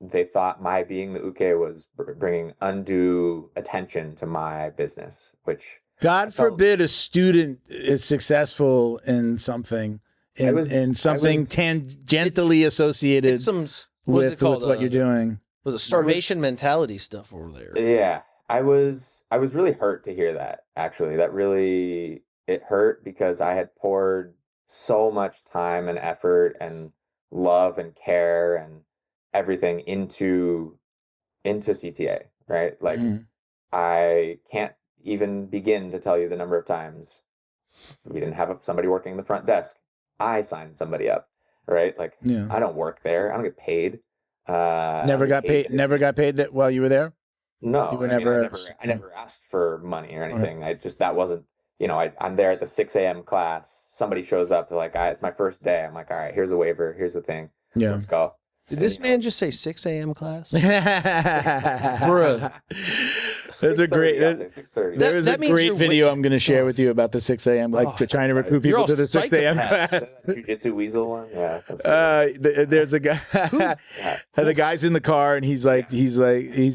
they thought my being the uke was bringing undue attention to my business, which God forbid a student is successful in something and something tangentially associated It's some what's it with called? what you're doing. Was it starvation mentality stuff over there? Yeah, I was really hurt to hear that, actually. That really, it hurt because I had poured so much time and effort and love and care and everything into CTA, right? Like I can't even begin to tell you the number of times we didn't have somebody working the front desk. I signed somebody up, right? Like Yeah. I don't work there. I don't get paid. Never got paid. Never got paid that while you were there. No, You were I mean, never. I never asked for money or anything. I just, that wasn't, you know, I'm there at the 6 a.m. class. Somebody shows up. They're like, it's my first day. I'm like, all right, here's a waiver. Here's the thing. Yeah. Let's go. Did this man just say 6 a.m. class? Bruh. There's a great. There's a great video I'm going to share with you about the 6 a.m. Like trying to recruit people to the 6 a.m. class. Jiu-Jitsu Weasel one, yeah. There's a guy. The guy's in the car and he's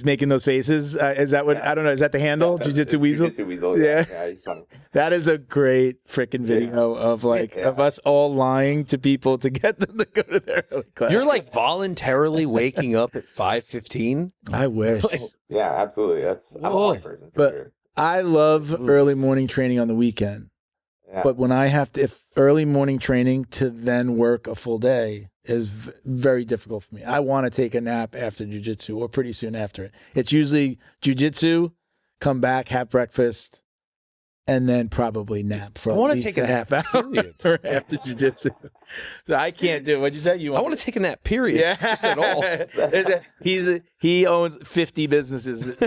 making those faces. Is that what? I don't know. Is that the handle? Jiu-Jitsu Weasel. Jiu-Jitsu Weasel. Yeah, he's funny. That is a great freaking video of of us all lying to people to get them to go to their early class. You're like voluntarily waking up at 5:15. I wish. Yeah, absolutely. I'm a morning person for but sure. I love early morning training on the weekend. Yeah. But when I have to, if early morning training to then work a full day is very difficult for me. I want to take a nap after jiu-jitsu or pretty soon after it. It's usually jiu-jitsu, come back, have breakfast, and then probably nap for at least a half hour after jiu-jitsu. So I can't do it. What'd you say? I want to take a nap, period. Yeah. Just at all. He owns 50 businesses.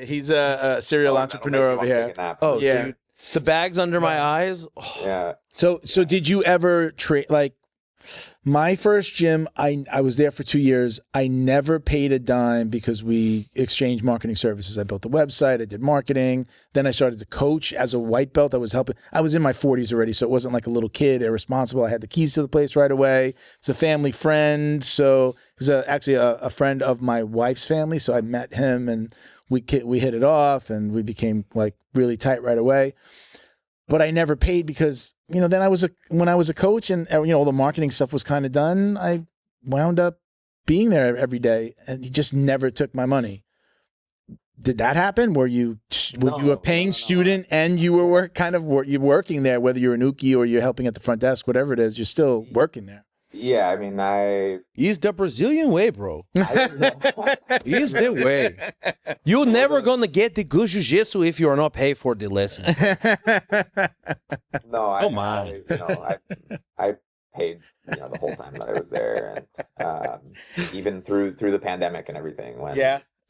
He's a serial entrepreneur over here. Oh, yeah. Dude, the bags under my eyes. Oh. Yeah. So did you ever like my first gym? I was there for 2 years. I never paid a dime because we exchanged marketing services. I built a website. I did marketing. Then I started to coach as a white belt. I was helping. I was in my 40s already, so it wasn't like a little kid, irresponsible. I had the keys to the place right away. It's a family friend. So it was actually a friend of my wife's family. So I met him and we hit it off and we became like really tight right away. But I never paid because, then when I was a coach and, all the marketing stuff was kind of done, I wound up being there every day and he just never took my money. Did that happen? Were you a paying student and you were you're working there, whether you're an uki or you're helping at the front desk, whatever it is, you're still working there. Yeah, I mean, It's the Brazilian way, bro. It's the way. You're never gonna get the good jiu-jitsu if you are not paid for the lesson. No, I paid the whole time that I was there, and even through the pandemic and everything when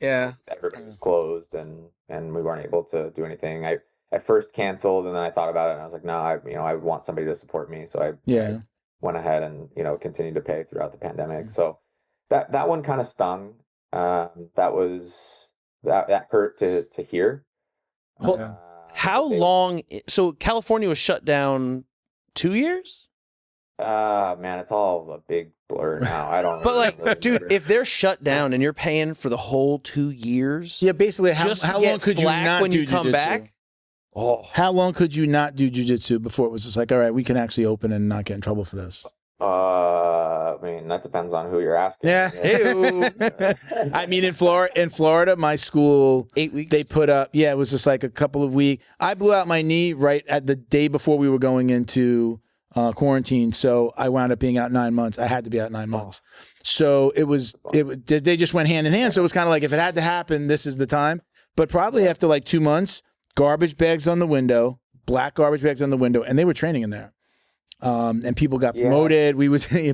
everything was closed and we weren't able to do anything. I at first canceled and then I thought about it and I was like, no, I want somebody to support me, so I went ahead and continued to pay throughout the pandemic. So that one kind of stung. That hurt to hear. How long? So California was shut down 2 years. Man, it's all a big blur now. I don't. But really dude, remember. if they're shut down and you're paying for the whole 2 years, basically, how long could you not when do you come jiu-jitsu? back? Oh, how long could you not do jiu-jitsu before it was just like, all right, we can actually open and not get in trouble for this? I mean, that depends on who you're asking. Yeah. I mean, in Florida, my school, 8 weeks. They put up, it was just like a couple of weeks. I blew out my knee right at the day before we were going into quarantine. So I wound up being out 9 months. I had to be out 9 months. So they just went hand in hand. So it was kind of like, if it had to happen, this is the time. But probably after like 2 months, garbage bags on the window, black garbage bags on the window, and they were training in there. And people got promoted.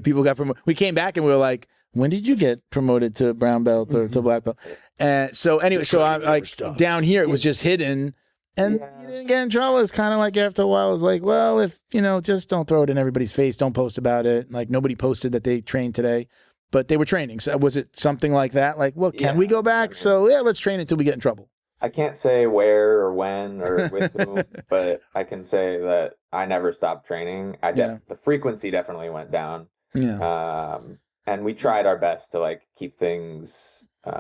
People got promoted. We came back and we were like, when did you get promoted to brown belt or to black belt? And so anyway, I'm like down here, it was just hidden and you didn't get in trouble. It's kind of like after a while, it was like, well, if, just don't throw it in everybody's face. Don't post about it. Like nobody posted that they trained today, but they were training. So was it something like that? Like, well, can we go back? So let's train until we get in trouble. I can't say where or when or with whom, but I can say that I never stopped training. The frequency definitely went down. Yeah. And we tried our best to like keep things, we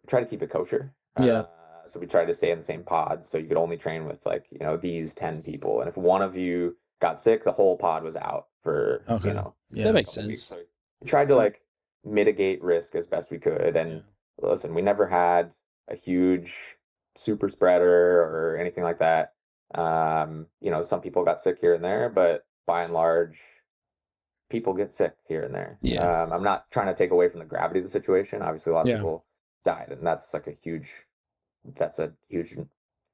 try to keep it kosher. So we tried to stay in the same pod. So you could only train with like, these 10 people. And if one of you got sick, the whole pod was out for, Okay. you know, Yeah. That makes a couple weeks. sense. So we tried to like mitigate risk as best we could. And listen, we never had a huge super spreader or anything like that. You know, some people got sick here and there, but by and large, people get sick here and there. Yeah. I'm not trying to take away from the gravity of the situation. Obviously, a lot of Yeah. people died, and that's a huge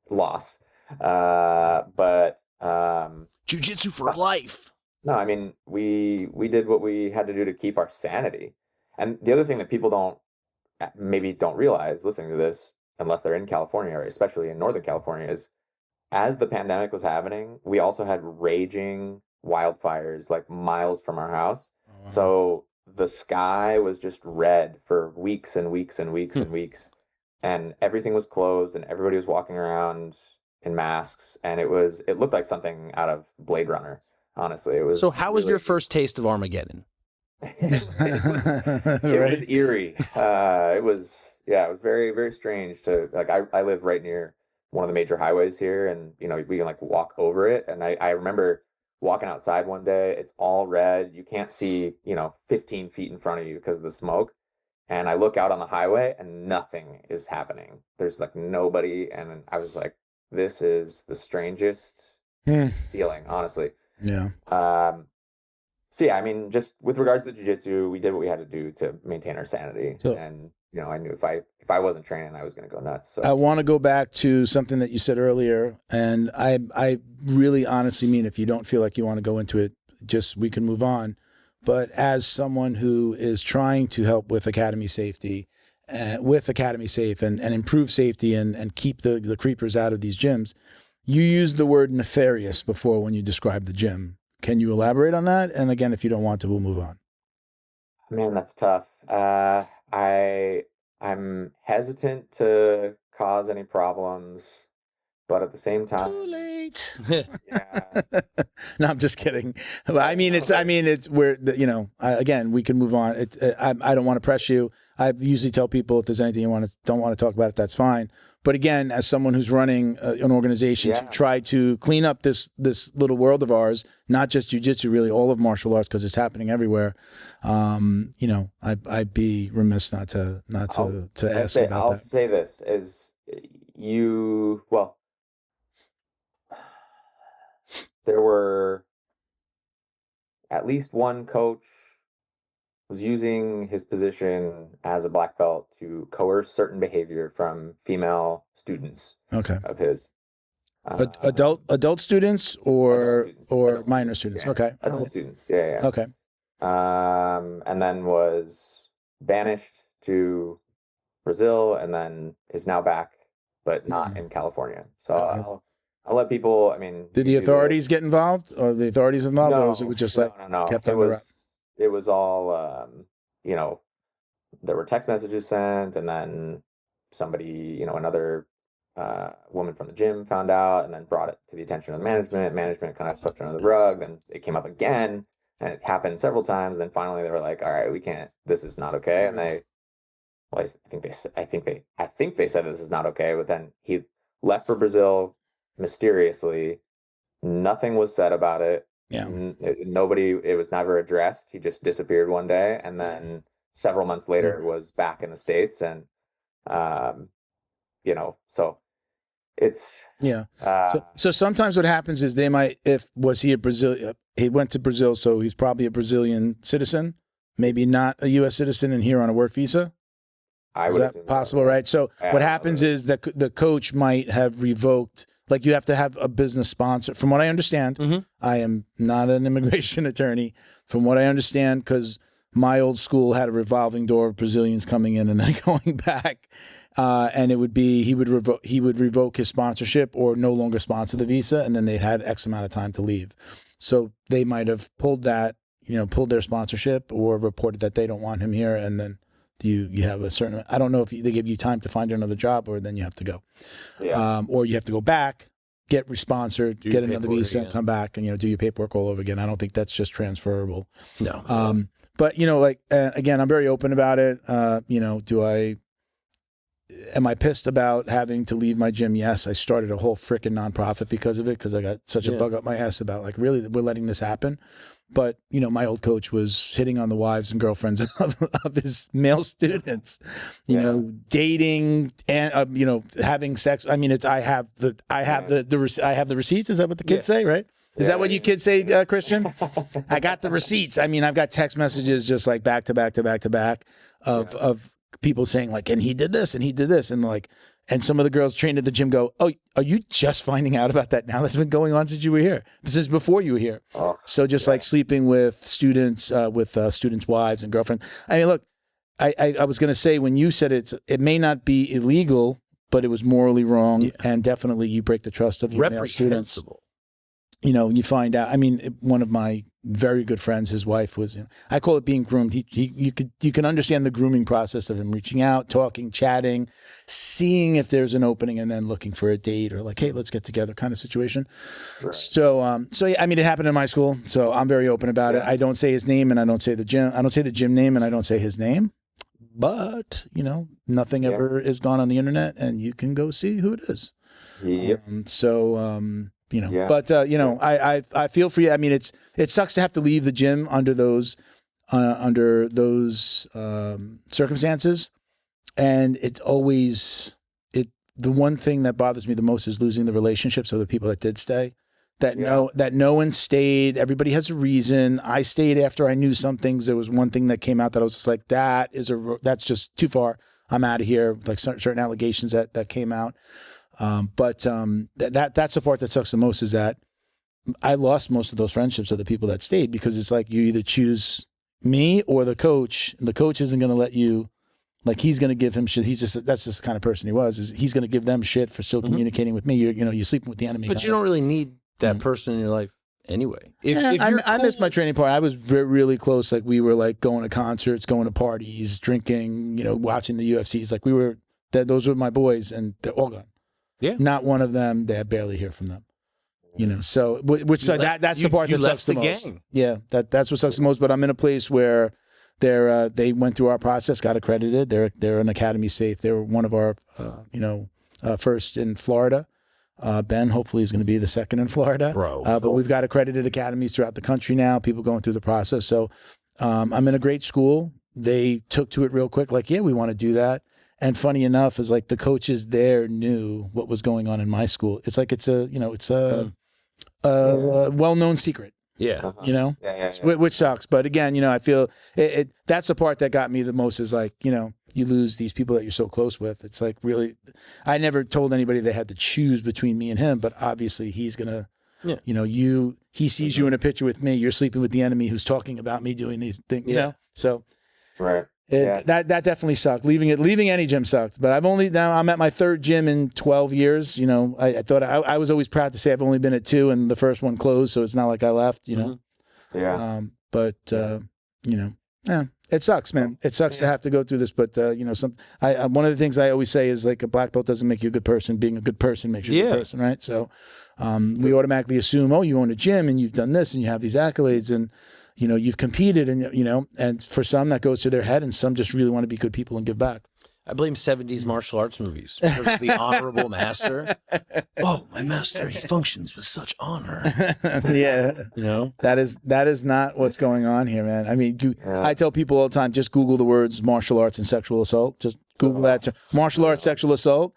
loss. But Jiu-jitsu for life. no, I mean, we did what we had to do to keep our sanity. And the other thing that people maybe don't realize listening to this, unless they're in California, or especially in Northern California, is as the pandemic was happening, we also had raging wildfires like miles from our house. Oh, wow. So the sky was just red for weeks and weeks and weeks and weeks. And everything was closed and everybody was walking around in masks. And it looked like something out of Blade Runner. Honestly, it was. So how was really- your first taste of Armageddon? it was eerie. It was very, very strange to like, I live right near one of the major highways here, and you know, we can like walk over it. And I remember walking outside one day, it's all red. You can't see, you know, 15 feet in front of you because of the smoke. And I look out on the highway and nothing is happening. There's like nobody. And I was like, this is the strangest feeling, honestly. Yeah. So yeah, I mean, just with regards to jiu-jitsu, we did what we had to do to maintain our sanity. So- And you know, I knew if I wasn't training, I was going to go nuts. So I want to go back to something that you said earlier, and I really honestly mean, if you don't feel like you want to go into it, just we can move on. But as someone who is trying to help with Academy safety, with Academy Safe and improve safety and keep the creepers out of these gyms, you used the word nefarious before when you described the gym. Can you elaborate on that? And again, if you don't want to, we'll move on. man, that's tough. I'm hesitant to cause any problems, but at the same Too time, late. yeah, No, I'm just kidding. I mean, it's where you know. Again, we can move on. I don't want to press you. I usually tell people if there's anything you don't want to talk about it, that's fine. But again, as someone who's running an organization to try to clean up this little world of ours, not just jiu-jitsu, really all of martial arts, because it's happening everywhere. You know, I'd be remiss not to ask you about I'll that. say this is well, there were at least one coach was using his position as a black belt to coerce certain behavior from female students Okay. of his. Adult students or Adult minor students. yeah. Okay. Adult students. Yeah. Okay. And then was banished to Brazil and then is now back, but not in California. So I'll let people, I mean. Did the authorities get involved? Or the authorities involved? No, or was it just like no. kept It on the run? was all, you know, there were text messages sent, and then somebody, you know, another woman from the gym found out and then brought it to the attention of management. Management kind of swept it under the rug, and it came up again, and it happened several times. Then finally they were like, all right, we can't, this is not okay. And I think they said this is not okay, but then he left for Brazil mysteriously. Nothing was said about it. Yeah. It was never addressed. He just disappeared one day, and then several months later was back in the States. And you know, so it's so sometimes what happens is they might, he went to Brazil, so he's probably a Brazilian citizen, maybe not a U.S. citizen and here on a work visa. Is that possible, right? So what happens is that the coach might have revoked. Like, you have to have a business sponsor. From what I understand, I am not an immigration attorney. From what I understand, because my old school had a revolving door of Brazilians coming in and then going back, and it would be he would revoke his sponsorship or no longer sponsor the visa, and then they had X amount of time to leave. So they might have pulled their sponsorship or reported that they don't want him here, and then you have a certain, I don't know if they give you time to find another job or then you have to go. Yeah. Or you have to go back, get responsored, get another visa, and come back and, do your paperwork all over again. I don't think that's just transferable. No. But, again, I'm very open about it. am I pissed about having to leave my gym? Yes. I started a whole freaking nonprofit because of it, because I got such a bug up my ass about like, really, we're letting this happen. But, you know, my old coach was hitting on the wives and girlfriends of his male students, you know, dating and, you know, having sex. I mean, I have the receipts. Is that what the kids say? Right. Is that what you kids say, Christian? I got the receipts. I mean, I've got text messages just like back to back to back to back of people saying like, and he did this and he did this. And like, and some of the girls trained at the gym go, oh, are you just finding out about that now? That's been going on since you were here, since before you were here. Oh, so just like sleeping with students, students' wives and girlfriends. I mean, look, I was going to say, when you said it may not be illegal, but it was morally wrong. And definitely you break the trust of your male students. You know, you find out. I mean, one of my very good friends, his wife was, you know, I call it being groomed. You can understand the grooming process of him reaching out, talking, chatting, seeing if there's an opening, and then looking for a date or like, hey, let's get together kind of situation. Right. So yeah, I mean, it happened in my school, so I'm very open about it. I don't say his name, and I don't say the gym. I don't say the gym name, and I don't say his name. But you know, nothing ever is gone on the internet, and you can go see who it is. Yep. You know, but you know, I feel for you. I mean, it sucks to have to leave the gym under those circumstances, and it's always the one thing that bothers me the most is losing the relationships of the people that did stay. That no one stayed. Everybody has a reason. I stayed after I knew some things. There was one thing that came out that I was just like, that's just too far. I'm out of here. Like certain allegations that came out. But that's the part that sucks the most, is that I lost most of those friendships of the people that stayed, because it's like you either choose me or the coach, and the coach isn't going to let you, like, he's going to give him shit. That's just the kind of person he was, is he's going to give them shit for still communicating with me. You're sleeping with the enemy. But you don't really need that person in your life anyway. I missed my training part. I was really close. Like, we were like going to concerts, going to parties, drinking, you know, watching the UFCs. Like, those were my boys, and they're all gone. Yeah. Not one of them. They barely hear from them. You know, so that's the part that sucks the most. Gang. Yeah, that's what sucks the most. But I'm in a place where they went through our process, got accredited. They're an academy safe. They were one of our first in Florida. Ben hopefully is going to be the second in Florida. But we've got accredited academies throughout the country now. People going through the process. So I'm in a great school. They took to it real quick. Like, yeah, we want to do that. And funny enough, is like the coaches there knew what was going on in my school. It's like it's a well-known secret. Yeah. You know, which sucks. But again, you know, I feel that's the part that got me the most, is like, you know, you lose these people that you're so close with. It's like, really, I never told anybody they had to choose between me and him, but obviously he's going to, you know, he sees you in a picture with me, you're sleeping with the enemy who's talking about me doing these things, you know? So. Right. That definitely sucked. Leaving any gym sucked. But I'm at my third gym in 12 years. You know, I thought I was always proud to say I've only been at 2, and the first one closed, so it's not like I left. You know. Yeah. You know, yeah, it sucks, man. It sucks to have to go through this. But you know, one of the things I always say is, like, a black belt doesn't make you a good person. Being a good person makes you a good person, right? So we automatically assume, oh, you own a gym and you've done this and you have these accolades, and you know, you've competed, and you know, and for some that goes to their head, and some just really want to be good people and give back. I blame 70s martial arts movies. The honorable master. Oh, my master, he functions with such honor. Yeah. You know, that is not what's going on here, man. I mean, I tell people all the time, just Google the words martial arts and sexual assault. Just Google that. Martial arts, sexual assault.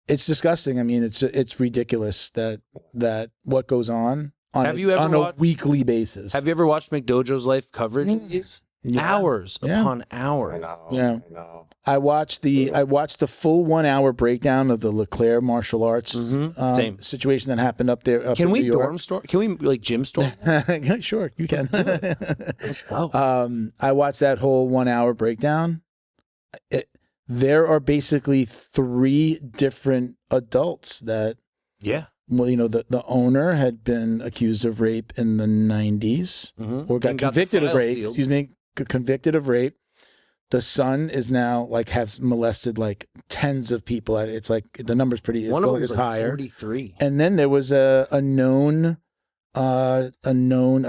It's disgusting. I mean, it's ridiculous that what goes on a weekly basis. Have you ever watched McDojo's live coverage of these? Hours upon hours. I know. I watched the full 1 hour breakdown of the LeClaire martial arts situation that happened up there. Can we dorm storm? Can we like gym storm? Sure, you can. Let's go. I watched that whole 1 hour breakdown. There are basically 3 different adults that. Yeah. Well, you know, the owner had been accused of rape in the 90s, or got convicted of rape. Convicted of rape. The son is now has molested like tens of people. It's like the number's pretty. One of them is higher. 43. And then there was a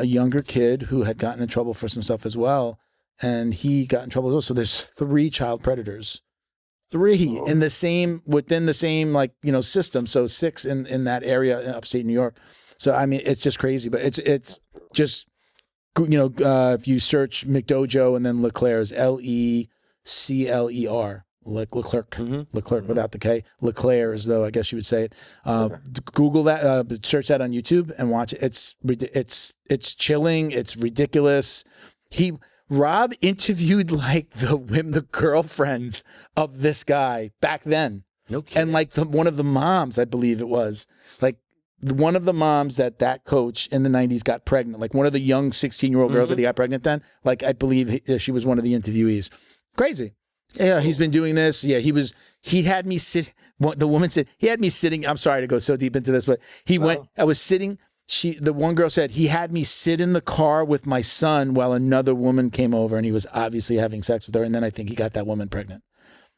younger kid who had gotten in trouble for some stuff as well, and he got in trouble as well. So there's 3 child predators 3 in the same, within the same, like, system. So 6 in that area in upstate New York. So, I mean, it's just crazy, but it's just, if you search McDojo and then Leclerc's Lecler, Leclerc, Leclerc without the K, Leclerc as though I guess you would say it. Google that, search that on YouTube and watch it. It's chilling. It's ridiculous. Rob interviewed like the girlfriends of this guy back then. No kidding. And like one of the moms, I believe it was, like one of the moms that coach in the 90s got pregnant, like one of the young 16-year-old girls that he got pregnant then, like I believe she was one of the interviewees. Crazy. Yeah, he's been doing this. Yeah, he had me sit. The woman said he had me sitting. I'm sorry to go so deep into this, but I was sitting. The one girl said he had me sit in the car with my son while another woman came over, and he was obviously having sex with her. And then I think he got that woman pregnant,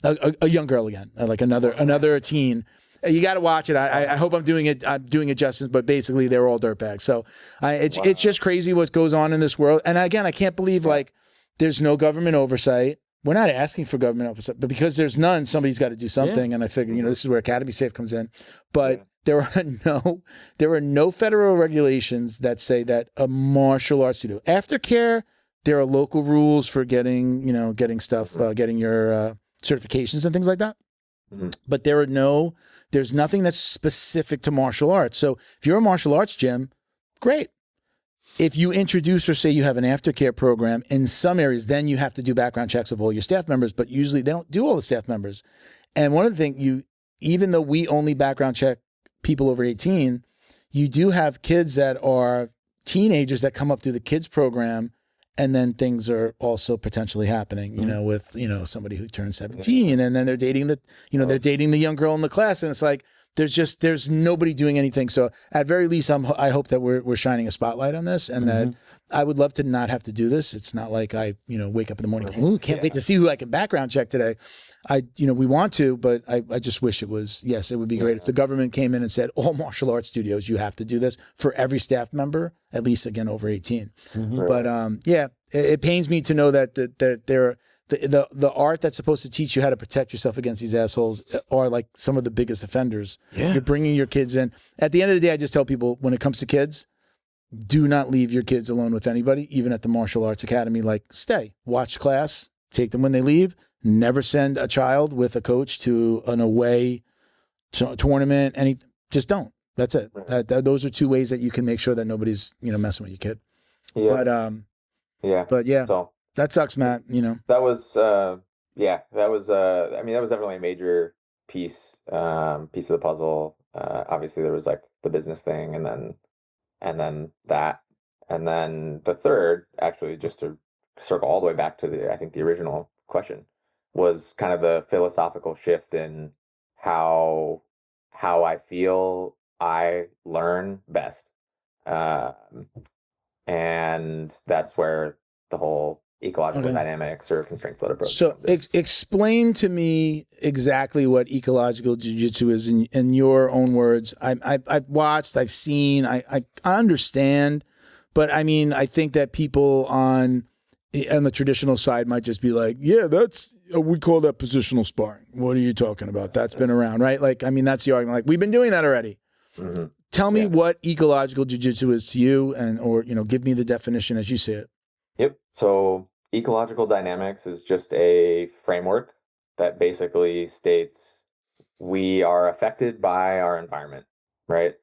a young girl again, like another teen. You got to watch it. I hope I'm doing it justice, but basically they're all dirtbags. So it's just crazy what goes on in this world. And again, I can't believe like there's no government oversight. We're not asking for government oversight, but because there's none, somebody's got to do something. And I figure, this is where Academy Safe comes in. But there are no federal regulations that say that a martial arts studio, aftercare, there are local rules for getting stuff, getting your certifications and things like that. But there's nothing that's specific to martial arts. So if you're a martial arts gym, great. If you introduce or say you have an aftercare program in some areas, then you have to do background checks of all your staff members, but usually they don't do all the staff members. And one of the things even though we only background check people over 18, you do have kids that are teenagers that come up through the kids program, and then things are also potentially happening, with, somebody who turns 17 and then they're dating they're dating the young girl in the class. And it's like, there's nobody doing anything. So at very least, I hope that we're shining a spotlight on this, and that I would love to not have to do this. It's not like I, wake up in the morning, ooh, can't wait to see who I can background check today. We want to, but I just wish it was, yes, it would be great if the government came in and said, all martial arts studios, you have to do this for every staff member, at least again, over 18. But it pains me to know that the art that's supposed to teach you how to protect yourself against these assholes are like some of the biggest offenders. Yeah. You're bringing your kids in. At the end of the day, I just tell people, when it comes to kids, do not leave your kids alone with anybody, even at the martial arts academy. Like, stay, watch class, take them when they leave. Never send a child with a coach to an away tournament. Just don't. That's it. Those are 2 ways that you can make sure that nobody's messing with your kid. Yeah. But so that sucks, Matt. That was that was definitely a major piece of the puzzle. Obviously there was like the business thing, and then that, and then the third, actually, just to circle all the way back to the original question, was kind of the philosophical shift in how I feel I learn best. And that's where the whole ecological dynamics or constraints load approach. So explain to me exactly what ecological jiu-jitsu is in your own words. I've watched, I've seen, I understand, but I mean, I think that people on the traditional side might just be like, yeah, we call that positional sparring. What are you talking about? That's been around, right? Like, I mean, that's the argument. Like, we've been doing that already. Tell me what ecological jiu-jitsu is to you, or give me the definition as you see it. Yep. So ecological dynamics is just a framework that basically states we are affected by our environment, right?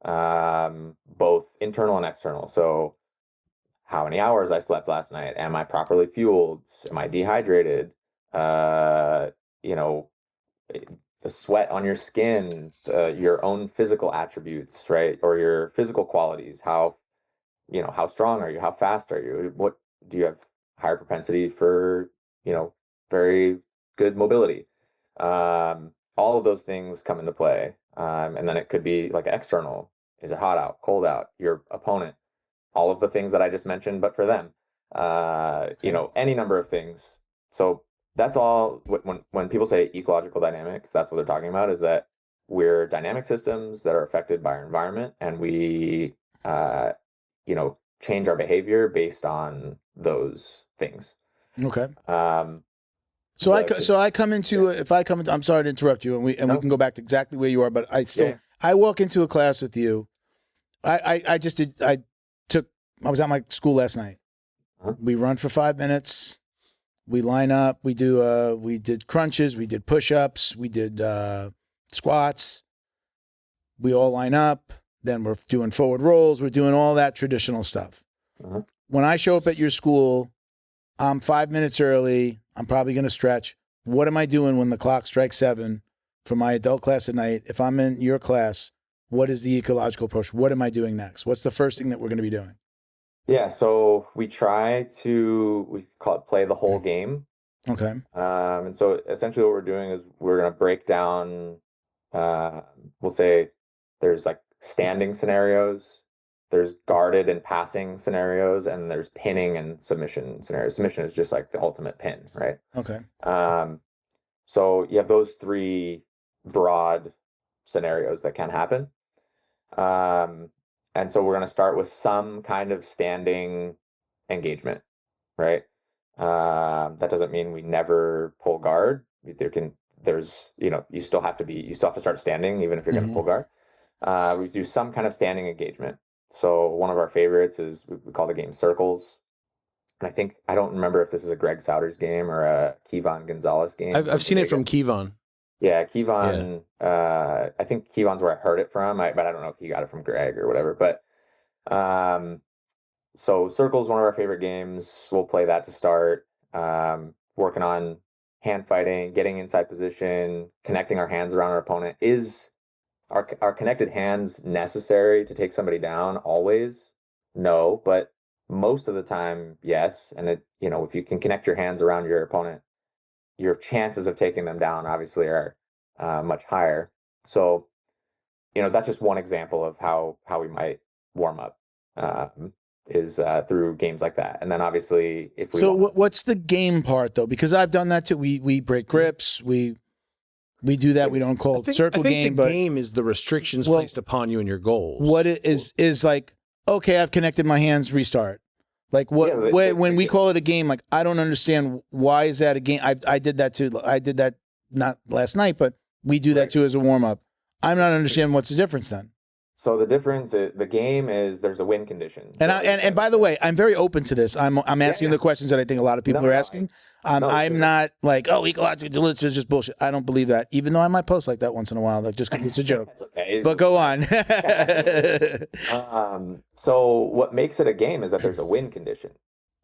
Both internal and external. So how many hours I slept last night? Am I properly fueled? Am I dehydrated? The sweat on your skin, your own physical attributes, right? Or your physical qualities. How strong are you? How fast are you? What do you have? Higher propensity for, very good mobility. All of those things come into play. And then it could be like external. Is it hot out, cold out? Your opponent, all of the things that I just mentioned, but for them, any number of things. So that's all. When people say ecological dynamics, that's what they're talking about, is that we're dynamic systems that are affected by our environment, and we, change our behavior based on those things. Okay. So I come into if I come into, I'm sorry to interrupt you, and we can go back to exactly where you are, but I walk into a class with you. I was at my school last night. We run for 5 minutes. We line up. We did crunches. We did push-ups. We did squats. We all line up. Then we're doing forward rolls. We're doing all that traditional stuff. When I show up at your school, I'm 5 minutes early. I'm probably going to stretch. What am I doing when the clock strikes 7 for my adult class at night? If I'm in your class, what is the ecological approach? What am I doing next? What's the first thing that we're going to be doing? Yeah, so we call it play the whole game. Okay. And so essentially what we're doing is we're going to break down, we'll say there's like standing scenarios, there's guarded and passing scenarios, and there's pinning and submission scenarios. Submission is just like the ultimate pin, right? Okay. So you have those 3 broad scenarios that can happen. And so we're going to start with some kind of standing engagement, right? That doesn't mean we never pull guard. You still have to start standing even if you're going to pull guard. We do some kind of standing engagement. So one of our favorites is we call the game Circles. And I don't remember if this is a Greg Souders game or a Kevon Gonzalez game. I've seen it from Kevon. Yeah, Kevon. Yeah. I think Kevon's where I heard it from, but I don't know if he got it from Greg or whatever. But so Circle's one of our favorite games. We'll play that to start. Working on hand fighting, getting inside position, connecting our hands around our opponent. Is our connected hands necessary to take somebody down always? No, but most of the time, yes. And if you can connect your hands around your opponent, your chances of taking them down obviously are much higher. So, that's just one example of how we might warm up is through games like that. And then obviously what's the game part though? Because I've done that too. We break grips. We do that. We don't call it circle game, but game is the restrictions placed upon you and your goals. What it is like, okay, I've connected my hands, restart. Like when we call it a game, like I don't understand why is that a game? I did that too. I did that not last night, but we do that too as a warm up. I'm not understanding what's the difference then. So the difference, the game is there's a win condition. And by the way, I'm very open to this. I'm asking the questions that I think a lot of people are asking. I'm not like, ecological is just bullshit. I don't believe that, even though I might post like that once in a while, like just because it's a joke. Okay. But go on. So what makes it a game is that there's a win condition,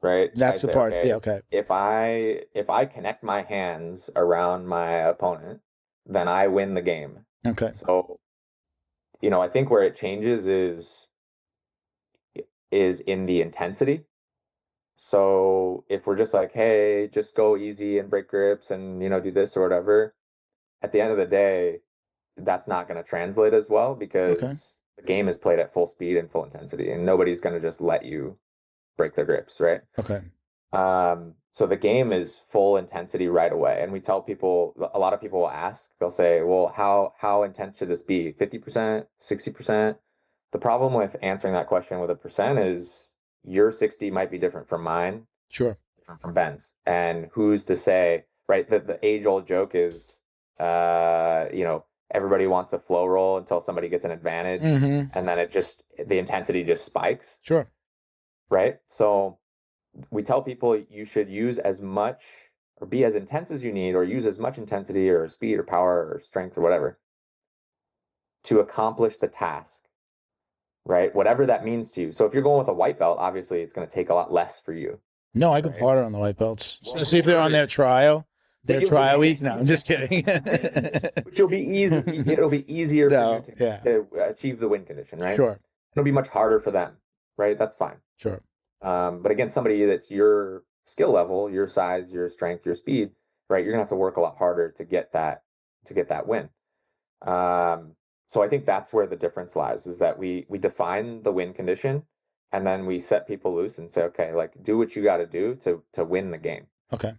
right? That's the part. Okay, yeah, okay. If I connect my hands around my opponent, then I win the game. Okay. So, I think where it changes is in the intensity. So if we're just like, hey, just go easy and break grips and, do this or whatever, at the end of the day, that's not going to translate as well because the game is played at full speed and full intensity and nobody's going to just let you break their grips, right? Okay. So the game is full intensity right away. And we tell people, a lot of people will ask, they'll say, well, how intense should this be? 50%, 60%? The problem with answering that question with a percent is your 60 might be different from mine. Sure. Different from Ben's. And who's to say, right? The age old joke is, everybody wants to flow roll until somebody gets an advantage. Mm-hmm. And then the intensity just spikes. Sure. Right. So we tell people you should use as much or be as intense as you need or use as much intensity or speed or power or strength or whatever to accomplish the task, right? Whatever that means to you. So if you're going with a white belt, obviously it's going to take a lot less for you. No, I go harder on the white belts, especially if they're on their trial. Their trial week? No, I'm just kidding. But it'll be easier for you to achieve the win condition, right? Sure. It'll be much harder for them, right? That's fine. Sure. But again, somebody that's your skill level, your size, your strength, your speed, right? You're gonna have to work a lot harder to get that win. So I think that's where the difference lies, is that we define the win condition and then we set people loose and say, okay, like do what you got to do to win the game. Okay.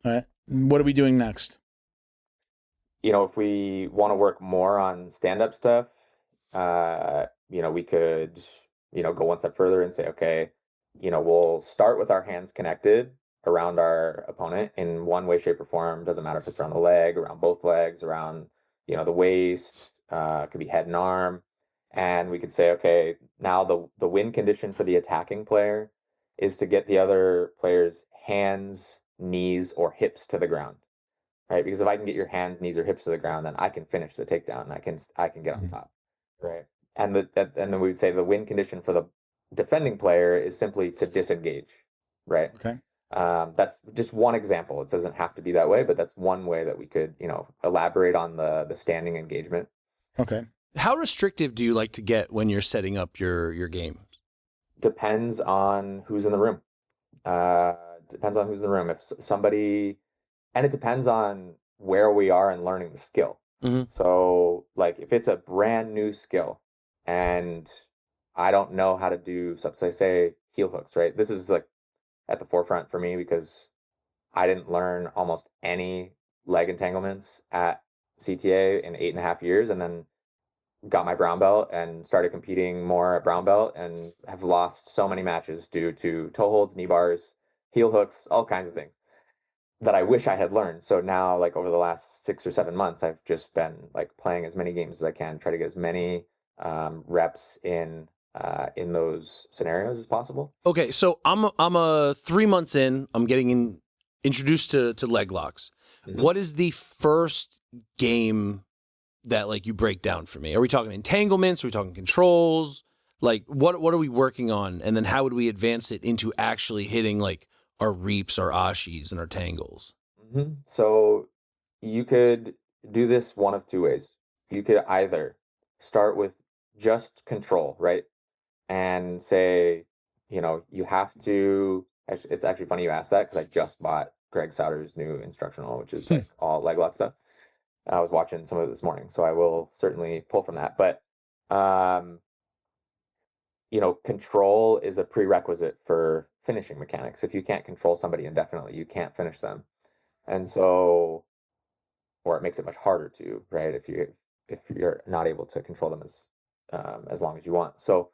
All right. What are we doing next? If we want to work more on stand-up stuff, we could, go one step further and say, okay, we'll start with our hands connected around our opponent in one way, shape, or form. Doesn't matter if it's around the leg, around both legs, around, the waist, could be head and arm. And we could say, okay, now the win condition for the attacking player is to get the other player's hands, knees, or hips to the ground, right? Because if I can get your hands, knees, or hips to the ground, then I can finish the takedown. I can get on top, right? And then we would say the win condition for the defending player is simply to disengage, right? Okay. That's just one example. It doesn't have to be that way, but that's one way that we could, elaborate on the standing engagement. Okay. How restrictive do you like to get when you're setting up your game? Depends on who's in the room. Depends on who's in the room. If somebody, and it depends on where we are in learning the skill. Mm-hmm. So, like, if it's a brand new skill and I don't know how to do something, say heel hooks, right? This is like at the forefront for me because I didn't learn almost any leg entanglements at CTA in 8.5 years, and then got my brown belt and started competing more at brown belt and have lost so many matches due to toe holds, knee bars, heel hooks, all kinds of things that I wish I had learned. So now, like, over the last 6 or 7 months, I've just been like playing as many games as I can, try to get as many reps in those scenarios as possible. Okay, so I'm 3 months in. I'm getting introduced to leg locks. Mm-hmm. What is the first game that, like, you break down for me? Are we talking entanglements? Are we talking controls? Like, what are we working on? And then how would we advance it into actually hitting, like, our reaps, our ashis, and our tangles? Mm-hmm. So you could do this one of two ways. You could either start with just control, right? And say, you have to, it's actually funny you asked that because I just bought Greg Sauter's new instructional, which is like all leg lock stuff. I was watching some of it this morning, so I will certainly pull from that. But, control is a prerequisite for finishing mechanics. If you can't control somebody indefinitely, you can't finish them. And so, or it makes it much harder to, right? If you're not able to control them as long as you want. So,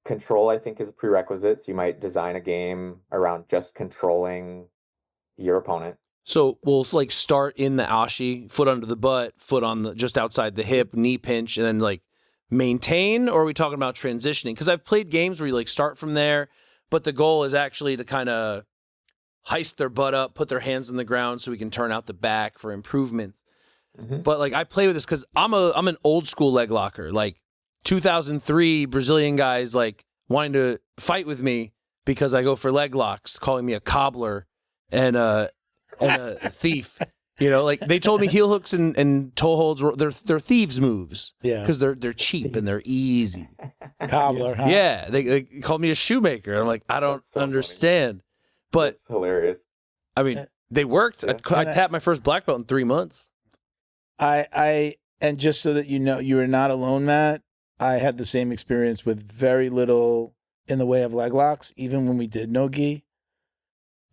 control, I think, is a prerequisite. So you might design a game around just controlling your opponent. So we'll, like, start in the ashi, foot under the butt, foot on the just outside the hip, knee pinch, and then, like, maintain. Or are we talking about transitioning? Because I've played games where you, like, start from there, but the goal is actually to kind of heist their butt up, put their hands on the ground so we can turn out the back for improvements. Mm-hmm. But, like, I play with this because I'm an old school leg locker, like 2003 Brazilian guys, like, wanting to fight with me because I go for leg locks, calling me a cobbler and a thief. Like, they told me heel hooks and toe holds were they're thieves moves. Yeah. Because they're cheap and they're easy. Cobbler, huh? Yeah. They called me a shoemaker. I'm like, I don't so understand. But that's hilarious. I mean, they worked. Yeah. I tapped my first black belt in 3 months. And just so that you are not alone, Matt, I had the same experience with very little in the way of leg locks, even when we did no gi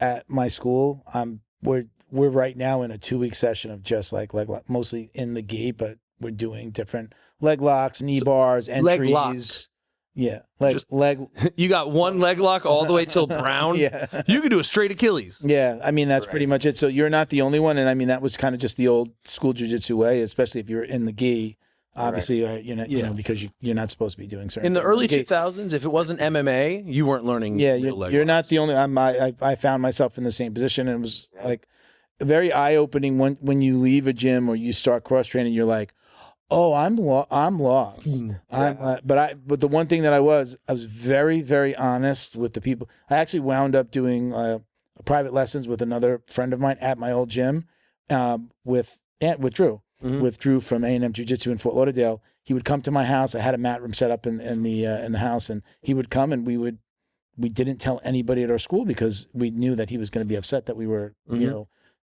at my school. We're right now in a 2-week session of just like leg lock, mostly in the gi, but we're doing different leg locks, knee bars, entries. Leg locks. Yeah, leg. You got one leg lock all the way till brown. Yeah, you can do a straight Achilles. Yeah, I mean that's Right. pretty much it. So you're not the only one, and I mean that was kind of just the old school jiu-jitsu way, especially if you're in the gi. Obviously, because you're not supposed to be doing certain In the things. early gi. 2000s, if it wasn't MMA, you weren't learning. Yeah, real leg you're not locks. the only. I found myself in the same position, and it was like very eye-opening when you leave a gym or you start cross training. You're like, oh, I'm lost. But the one thing that I was very, very honest with the people. I actually wound up doing private lessons with another friend of mine at my old gym, with Drew. Mhm. With Drew from A&M Jiu Jitsu in Fort Lauderdale. He would come to my house. I had a mat room set up in the house, and he would come, and we didn't tell anybody at our school because we knew that he was going to be upset that we were,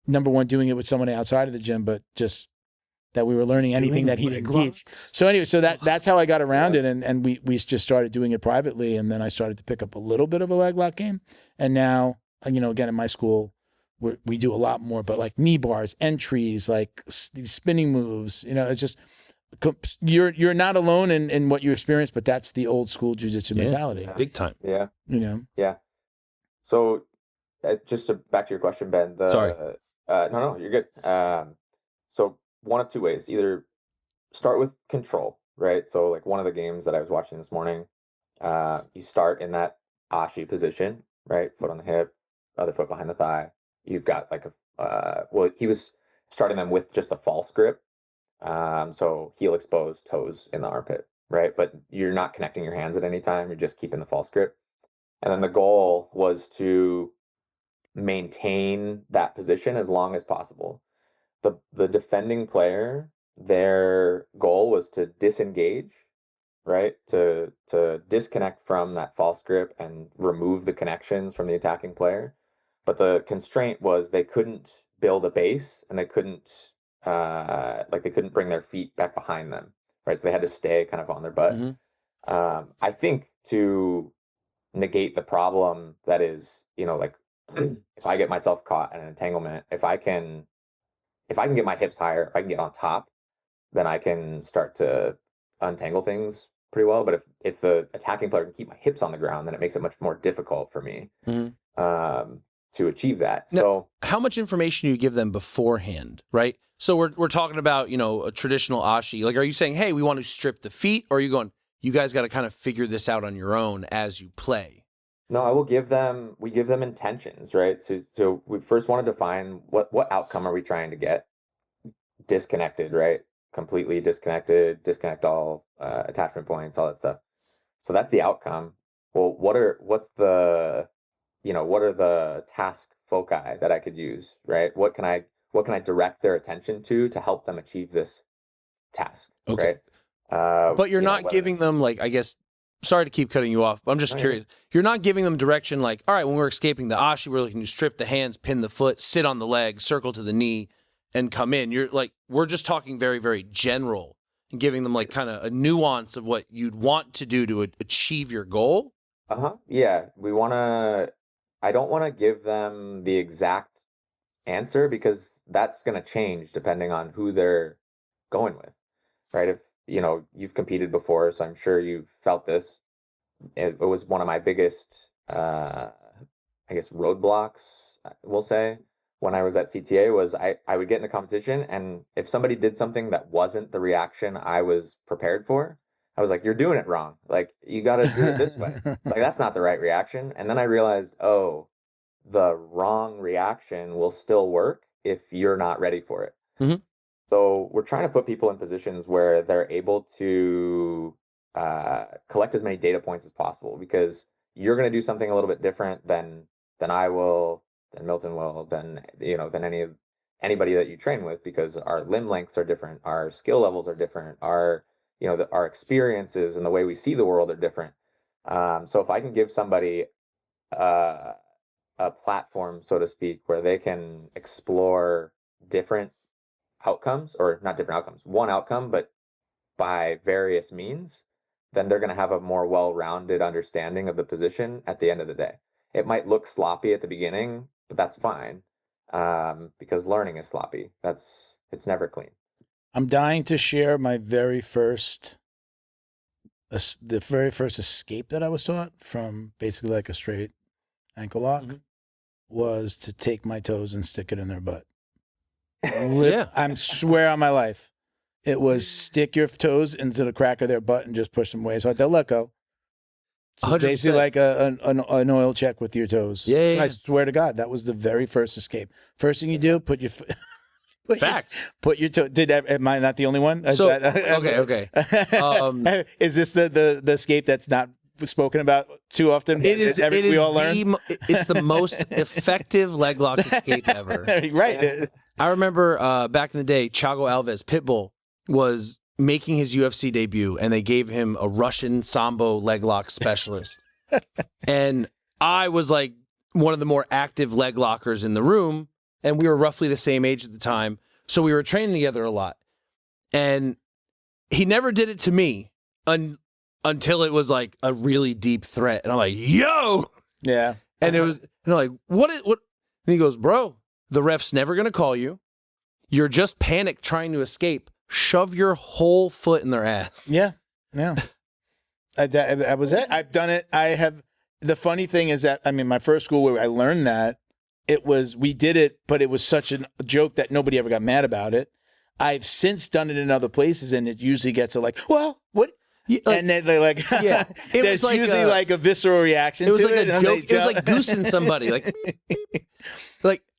number one, doing it with someone outside of the gym, but just that we were learning anything that he didn't teach. So anyway, that's how I got around it, and we just started doing it privately, and then I started to pick up a little bit of a leg lock game, and now again in my school. We do a lot more, but like knee bars, entries, like these spinning moves, it's just, you're not alone in what you experience, but that's the old school jiu-jitsu mentality. Big time. Yeah. Yeah. So just back to your question, Ben, Sorry. no, you're good. So one of two ways, either start with control, right? So like one of the games that I was watching this morning, you start in that ashi position, right? Foot on the hip, other foot behind the thigh. You've got like well, he was starting them with just a false grip. So heel exposed, toes in the armpit, right? But you're not connecting your hands at any time. You're just keeping the false grip. And then the goal was to maintain that position as long as possible. The defending player, their goal was to disengage, right? To disconnect from that false grip and remove the connections from the attacking player. But the constraint was they couldn't build a base and they couldn't they couldn't bring their feet back behind them, right? So they had to stay kind of on their butt. I think to negate the problem that is, like if I get myself caught in an entanglement, if I can get my hips higher, if I can get on top, then I can start to untangle things pretty well. But if the attacking player can keep my hips on the ground, then it makes it much more difficult for me to achieve that. Now, so how much information do you give them beforehand, right? So we're talking about, a traditional ashi. Like, are you saying, hey, we want to strip the feet? Or are you going, you guys got to kind of figure this out on your own as you play? No, we give them intentions, right? So we first want to define what outcome are we trying to get? Disconnected, right? Completely disconnected, disconnect all attachment points, all that stuff. So that's the outcome. Well, what are the task foci that I could use, right? What can I direct their attention to help them achieve this task, Okay. right? But you're not giving them, like, I guess, sorry to keep cutting you off, but I'm just curious. You're not giving them direction like, all right, when we're escaping the ashi, we're looking to strip the hands, pin the foot, sit on the leg, circle to the knee, and come in. You're like, we're just talking very, very general and giving them like kind of a nuance of what you'd want to do to achieve your goal. Yeah, I don't want to give them the exact answer because that's going to change depending on who they're going with, right? If, you've competed before, so I'm sure you've felt this. It was one of my biggest, I guess, roadblocks, we'll say, when I was at CTA was I would get in a competition, and if somebody did something that wasn't the reaction I was prepared for, I was like, you're doing it wrong. Like, you got to do it this way. Like, that's not the right reaction. And then I realized, oh, the wrong reaction will still work if you're not ready for it. Mm-hmm. So we're trying to put people in positions where they're able to collect as many data points as possible, because you're going to do something a little bit different than I will, than Milton will, than anybody that you train with, because our limb lengths are different, our skill levels are different, our experiences and the way we see the world are different. So if I can give somebody a platform, so to speak, where they can explore different outcomes, or not different outcomes, one outcome, but by various means, then they're going to have a more well-rounded understanding of the position at the end of the day. It might look sloppy at the beginning, but that's fine, because learning is sloppy. It's never clean. I'm dying to share my very first escape that I was taught from basically like a straight ankle lock was to take my toes and stick it in their butt. Yeah. I swear on my life. It was stick your toes into the crack of their butt and just push them away so they'll let go. So it's basically like an oil check with your toes. Yeah. I swear to God, that was the very first escape. First thing you do, put your Facts. Put your toe. Am I not the only one? So okay. Is this the escape that's not spoken about too often? We all learn. It's the most effective leg lock escape ever. Right. I remember back in the day, Thiago Alves, Pitbull, was making his UFC debut, and they gave him a Russian Sambo leg lock specialist. And I was like one of the more active leg lockers in the room, and we were roughly the same age at the time. So we were training together a lot. And he never did it to me until it was like a really deep threat. And I'm like, yo! Yeah. And it was, like, what? And he goes, bro, the ref's never going to call you. You're just panicked trying to escape. Shove your whole foot in their ass. Yeah. Yeah. That was it. I've done it. I have the funny thing is that, I mean, my first school where I learned that, we did it, but it was such a joke that nobody ever got mad about it. I've since done it in other places, and it usually gets well, what? Yeah, and then they yeah, there's usually like a visceral reaction. It was like a joke. It was like goosing somebody. Like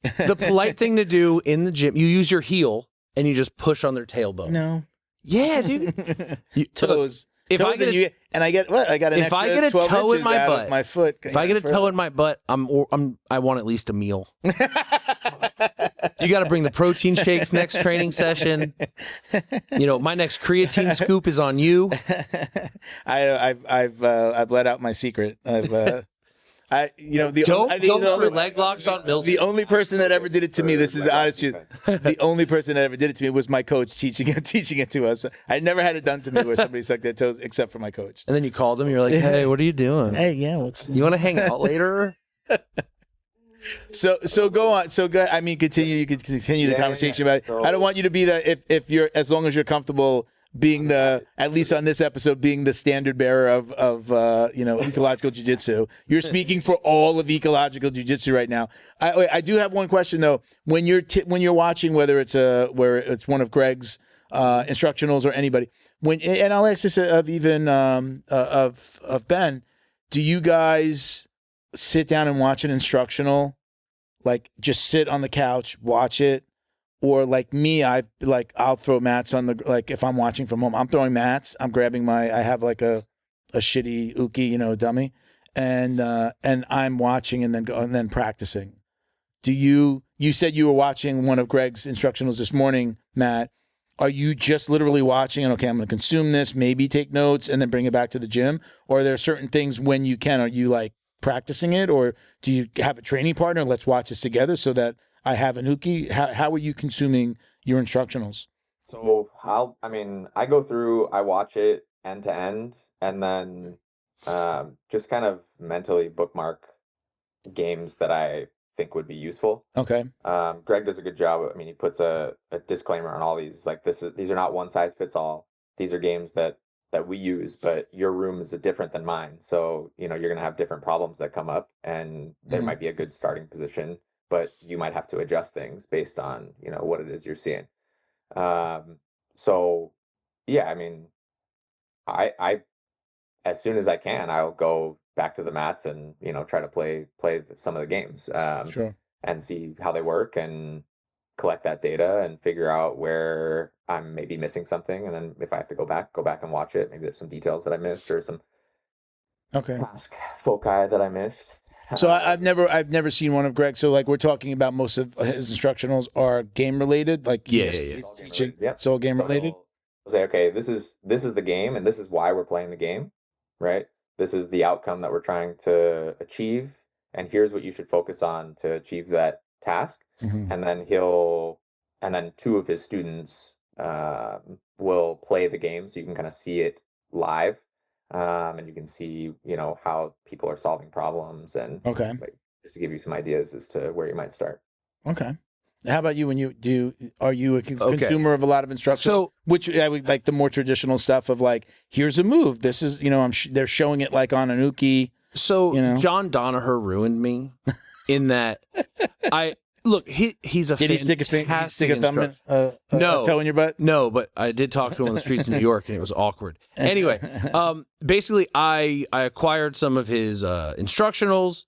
the polite thing to do in the gym, you use your heel and you just push on their tailbone. No. Yeah, dude. Toes. If I get I get what? I got an extra 12 inches out of my foot. If I get a toe in my butt, I want at least a meal. You got to bring the protein shakes next training session. My next creatine scoop is on you. I've let out my secret. Don't go for leg locks on Milton. The only person that ever did it to me, this is the honest truth. The only person that ever did it to me was my coach teaching it to us. I never had it done to me where somebody sucked their toes, except for my coach. And then you called him. You're like, "Hey, what are you doing? Hey, yeah, you want to hang out later?" So go on. So go. I mean, continue. You can continue the conversation about it. So, I don't want you to be if you're, as long as you're comfortable being at least on this episode, being the standard bearer of ecological jiu-jitsu. You're speaking for all of ecological jiu-jitsu right now. I do have one question though. When you're watching, whether it's one of Greg's instructionals or anybody, and I'll ask this of even of Ben, do you guys sit down and watch an instructional, like just sit on the couch, watch it? Or like me, I'll throw mats on if I'm watching from home, I'm throwing mats. I'm grabbing I have like a shitty uki, dummy, and I'm watching and then practicing. You said you were watching one of Greg's instructionals this morning, Matt. Are you just literally watching and, okay, I'm going to consume this, maybe take notes and then bring it back to the gym? Or are there certain things when you can, are you like practicing it, or do you have a training partner? Let's watch this together so that I have an uki. How are you consuming your instructionals? So I go through, I watch it end to end, and then just kind of mentally bookmark games that I think would be useful. Okay. Greg does a good job. I mean, he puts a disclaimer on all these. Like these are not one size fits all. These are games that we use, but your room is different than mine. So, you're going to have different problems that come up, and there might be a good starting position, but you might have to adjust things based on, what it is you're seeing. So yeah, I mean, I as soon as I can, I'll go back to the mats and, try to play some of the games, Sure. and see how they work and collect that data and figure out where I'm maybe missing something. And then if I have to go back and watch it, maybe there's some details that I missed or some task foci that I missed. So I've never seen one of Greg. So like we're talking about most of his instructionals are game related. Like yeah. Teaching, it's all game related. I'll say, okay, this is the game, and this is why we're playing the game, right? This is the outcome that we're trying to achieve, and here's what you should focus on to achieve that task. Mm-hmm. And then two of his students will play the game, so you can kind of see it live. And you can see, how people are solving problems, and just to give you some ideas as to where you might start. Okay. How about you? Are you a consumer of a lot of instructions? So, which I would like the more traditional stuff of like, here's a move. This is, they're showing it like on an uki. So John Danaher ruined me in that look, he's a Did he stick a thumb in, a toe in your butt? No, but I did talk to him on the streets of New York, and it was awkward. Anyway, basically, I acquired some of his instructionals.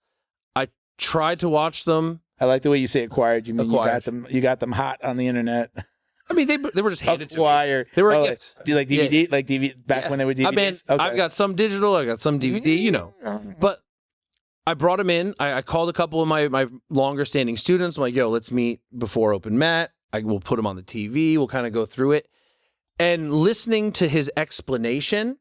I tried to watch them. I like the way you say acquired. You mean you got them hot on the internet. I mean, they were just handed to me. They were gifts. Like DVD, like DVD back when they were DVDs. I've got some digital, I got some DVD, but. I brought him in. I called a couple of my longer standing students. I'm like, yo, let's meet before open mat. We'll put him on the TV. We'll kind of go through it. And listening to his explanation,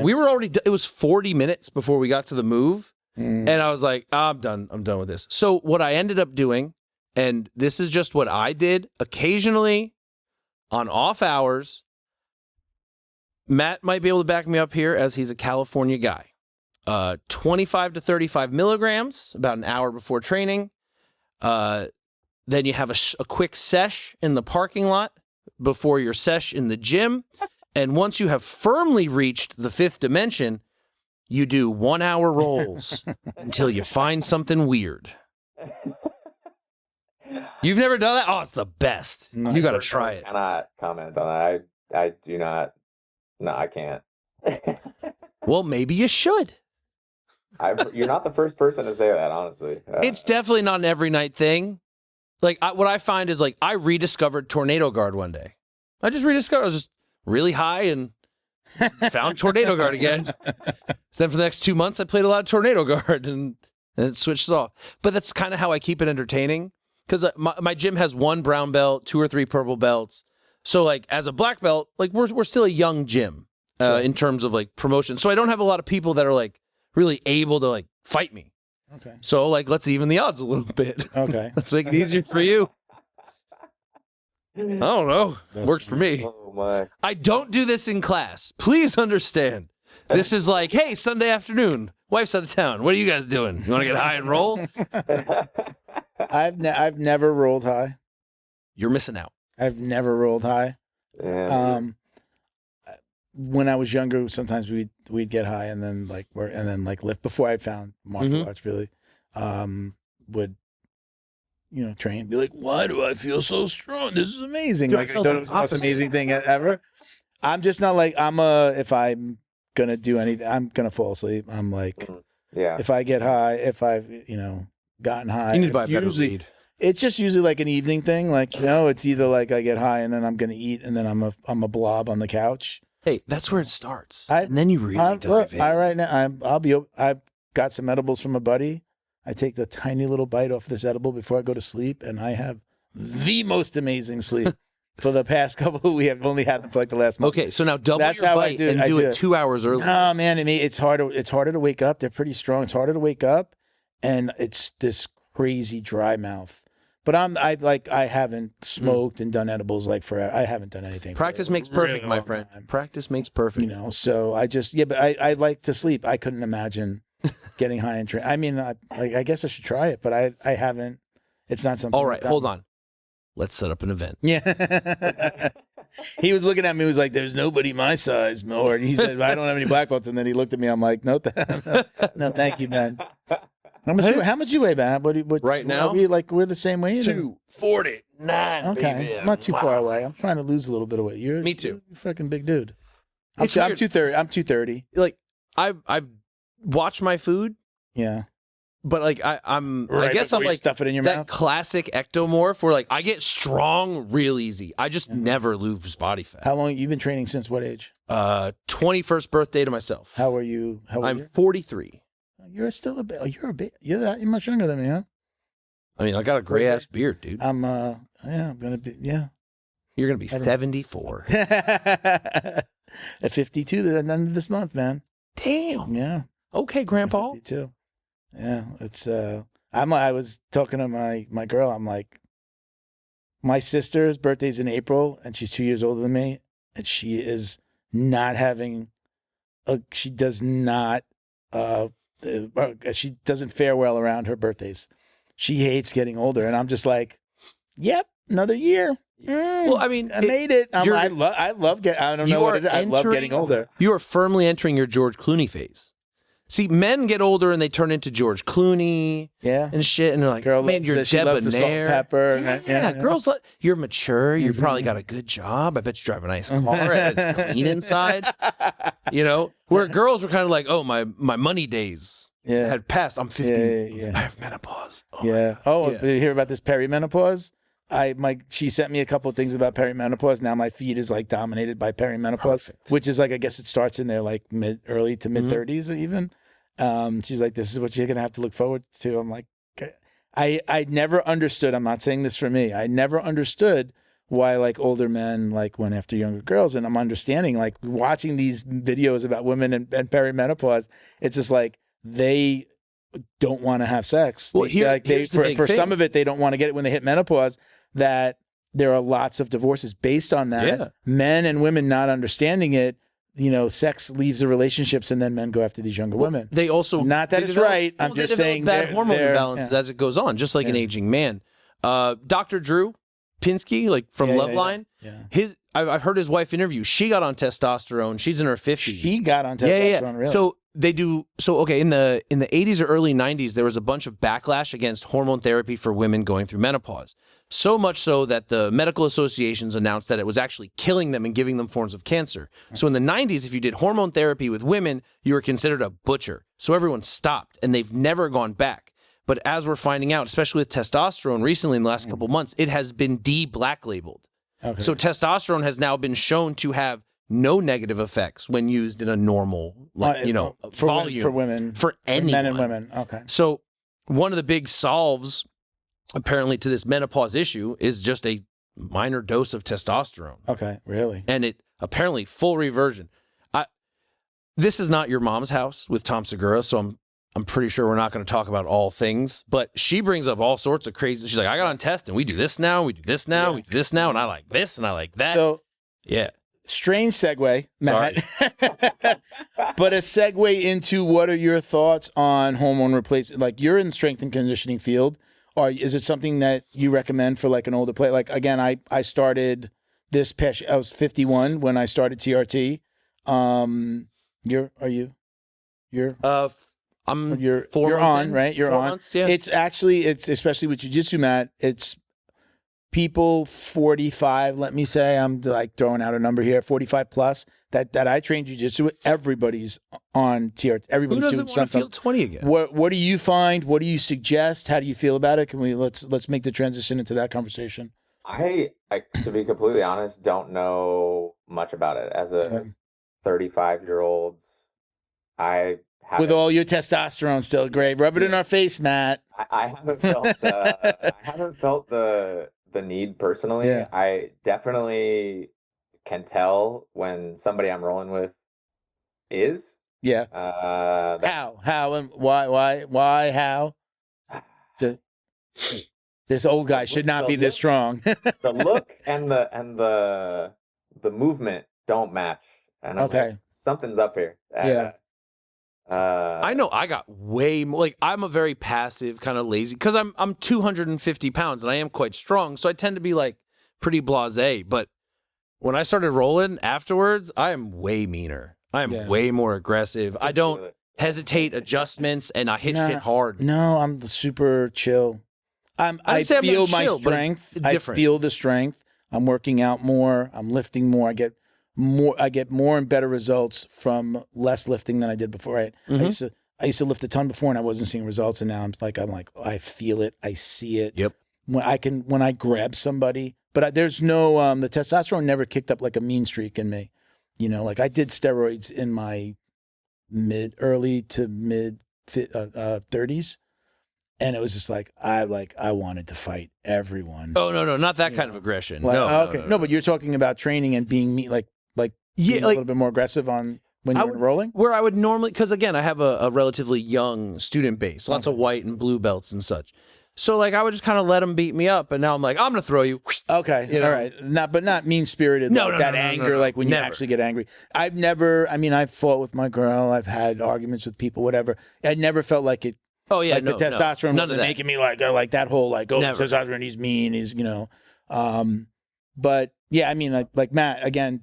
we were already, it was 40 minutes before we got to the move. And I was like, I'm done with this. So what I ended up doing, and this is just what I did, occasionally on off hours, Matt might be able to back me up here as he's a California guy. 25 to 35 milligrams, about an hour before training. Then you have a quick sesh in the parking lot before your sesh in the gym. And once you have firmly reached the fifth dimension, You do 1 hour rolls until you find something weird. You've never done that? Oh, it's the best. No, you got to try it. I cannot comment on that. I do not. No, I can't. Well, maybe you should. You're not the first person to say that, honestly. It's definitely not an every night thing. Like, what I find is, like, I rediscovered Tornado Guard one day. I was just really high and found Tornado Guard again. Then for the next 2 months, I played a lot of Tornado Guard and it switches off. But that's kind of how I keep it entertaining. Because my gym has 1 brown belt, 2 or 3 purple belts. So, like, as a black belt, like, we're still a young gym in terms of, like, promotion. So I don't have a lot of people that are, like, really able to, like, fight me. Okay. So, like, let's even the odds a little bit. Okay. Let's make it easier for you. I don't know. Works for me. Oh my! I don't do this in class. Please understand. This is like, hey, Sunday afternoon. Wife's out of town. What are you guys doing? You want to get high and roll? I've never rolled high. You're missing out. I've never rolled high. Yeah. When I was younger, sometimes we'd get high and then lift. Before I found martial arts, really, would train. Be like, why do I feel so strong? This is amazing. Dude, like I thought it was the most amazing thing ever. I'm just not like if I'm gonna do anything, I'm gonna fall asleep. I'm like, yeah. if I get high, if I've gotten high, You need to buy a better weed. it's just usually like an evening thing. Like it's either like I get high and then I'm gonna eat and then I'm a blob on the couch. Hey, that's where it starts. And then you really dive in. Right now I've got some edibles from a buddy. I take the tiny little bite off this edible before I go to sleep, and I have the most amazing sleep. For the past couple, we have only had them for like the last month. Okay, so now double That's your how bite and do it 2 hours early. No, man, I mean it's harder. It's harder to wake up. They're pretty strong. It's harder to wake up, and it's this crazy dry mouth. But I haven't smoked and done edibles like forever. I haven't done anything. Practice makes perfect, my friend. Practice makes perfect. So I just but I like to sleep. I couldn't imagine getting high and train. I mean, I guess I should try it, but I haven't. It's not something. All right, hold on. Let's set up an event. Yeah. He was looking at me. He was like, "There's nobody my size, more." And he said, "I don't have any black belts." And then he looked at me. I'm like, "No, no, thank you, man." How much you weigh, man? Right now? We're the same weight? 249. Okay, baby. I'm not too far away. I'm trying to lose a little bit of weight. Me too. You're a fucking big dude. I'm It's weird. 230. I'm 230. Like I've watched my food, Yeah. but like I guess I'm before you like stuff it in your that mouth. classic ectomorph where like I get strong real easy. I just never lose body fat. How long you've been training since? What age? 21st birthday to myself. How are you? How old are I'm you? 43. You're still a bit. You're much younger than me, huh? I mean, I got a gray ass beard, dude. I'm gonna be You're gonna be 74. at 52 the end of this month, man. Damn. Yeah. Okay, Grandpa. 52. Yeah, it's I was talking to my girl. I'm like, my sister's birthday's in April, and she's 2 years older than me, and she is not having she does not she doesn't fare well around her birthdays. She hates getting older, and I'm just like, yep, another year. Well, I mean, I made it. I love I don't know you what are it is. I love getting older. You are firmly entering your George Clooney phase. See, men get older and they turn into George Clooney, and shit, and they're like, Girl man, you're she loves the salt and debonair. pepper. Yeah, girls, you're mature. You probably got a good job. I bet you drive a nice car. And it's clean inside. Where girls were kind of like, oh, my money days had passed. I'm 50. I have menopause. Did you hear about this perimenopause? She sent me a couple of things about perimenopause. Now my feed is like dominated by perimenopause, which is like, I guess it starts in their like early to mid 30s even. She's like, this is what you're gonna have to look forward to. I'm like, I never understood. I'm not saying this for me. I never understood why like older men like went after younger girls, and I'm understanding like watching these videos about women and perimenopause. It's just like they don't want to have sex. Well, for some of it, they don't want to get it when they hit menopause. That there are lots of divorces based on that. Yeah. Men and women not understanding it. Sex leaves the relationships, and then men go after these younger women. They also not that it's develop, right. I'm just saying bad hormone imbalance as it goes on, just like an aging man. Dr. Drew Pinsky, like from Loveline, I've heard his wife interview. She got on testosterone. She's in her 50s. She got on testosterone. Really? So they do so. Okay, in the 80s or early 90s, there was a bunch of backlash against hormone therapy for women going through menopause. So much so that the medical associations announced that it was actually killing them and giving them forms of cancer. So in the 90s, if you did hormone therapy with women, you were considered a butcher. So everyone stopped, and they've never gone back. But as we're finding out, especially with testosterone recently in the last couple months, it has been de-black labeled. Okay. So testosterone has now been shown to have no negative effects when used in a normal, volume for women, for anyone. Men and women. Okay. So one of the big solves, apparently, to this menopause issue is just a minor dose of testosterone. Okay, really? And it apparently full reversion. This is not your mom's house with Tom Segura, so I'm pretty sure we're not going to talk about all things, but she brings up all sorts of crazy. She's like, I got on test and we do this now, we do this now, we do this now, and I like this and I like that. So, yeah. Strange segue, Matt. But a segue into what are your thoughts on hormone replacement? Like, you're in the strength and conditioning field. Or is it something that you recommend for like an older player? Like, again, I started this past, I was 51 when I started TRT. You're 4 on, in, right? You're 4 on. months, yeah. It's actually, it's especially with jiu-jitsu, Matt, it's people 45, let me say, I'm like throwing out a number here, 45 plus, that I train jiu-jitsu with, everybody's on TRT. Everybody's Who doing doesn't want to something. feel 20 again? What do you find? What do you suggest? How do you feel about it? Can we, let's make the transition into that conversation. I to be completely honest, don't know much about it. As a 35-year-old, I haven't, with all your testosterone still, great. Rub it in our face, Matt. I haven't felt I haven't felt the need personally. Yeah. I definitely can tell when somebody I'm rolling with is. Yeah. How and why how? This old guy should not be this strong. The look and the movement don't match, and I'm like, something's up here. Yeah. I know I got way more, like, I'm a very passive, kind of lazy, because I'm 250 pounds and I am quite strong, so I tend to be like pretty blasé. But when I started rolling afterwards, I am way meaner. I am way more aggressive. I don't hesitate adjustments, and I hit shit hard. No, I'm super chill. I feel my strength. I feel the strength. I'm working out more. I'm lifting more. I get more and better results from less lifting than I did before. Right? I used to lift a ton before and I wasn't seeing results, and now I'm like I feel it. I see it. Yep. When I grab somebody, but there's no the testosterone never kicked up like a mean streak in me. You know, like I did steroids in my early to mid 30s. And it was just like I wanted to fight everyone. Oh no, not that kind of aggression. Like, no, no, but you're talking about training and being being a little bit more aggressive on when you're rolling. Where I would normally, because again, I have a relatively young student base, lots of white and blue belts and such. So like I would just kind of let them beat me up, and now I'm like, I'm gonna throw you. Okay, all right, not mean spirited. No, anger, like when you actually get angry. I've fought with my girl. I've had arguments with people, whatever. I never felt like it. Oh yeah, the testosterone wasn't making me like that whole testosterone. He's mean. He's But yeah, I mean, like Matt. Again,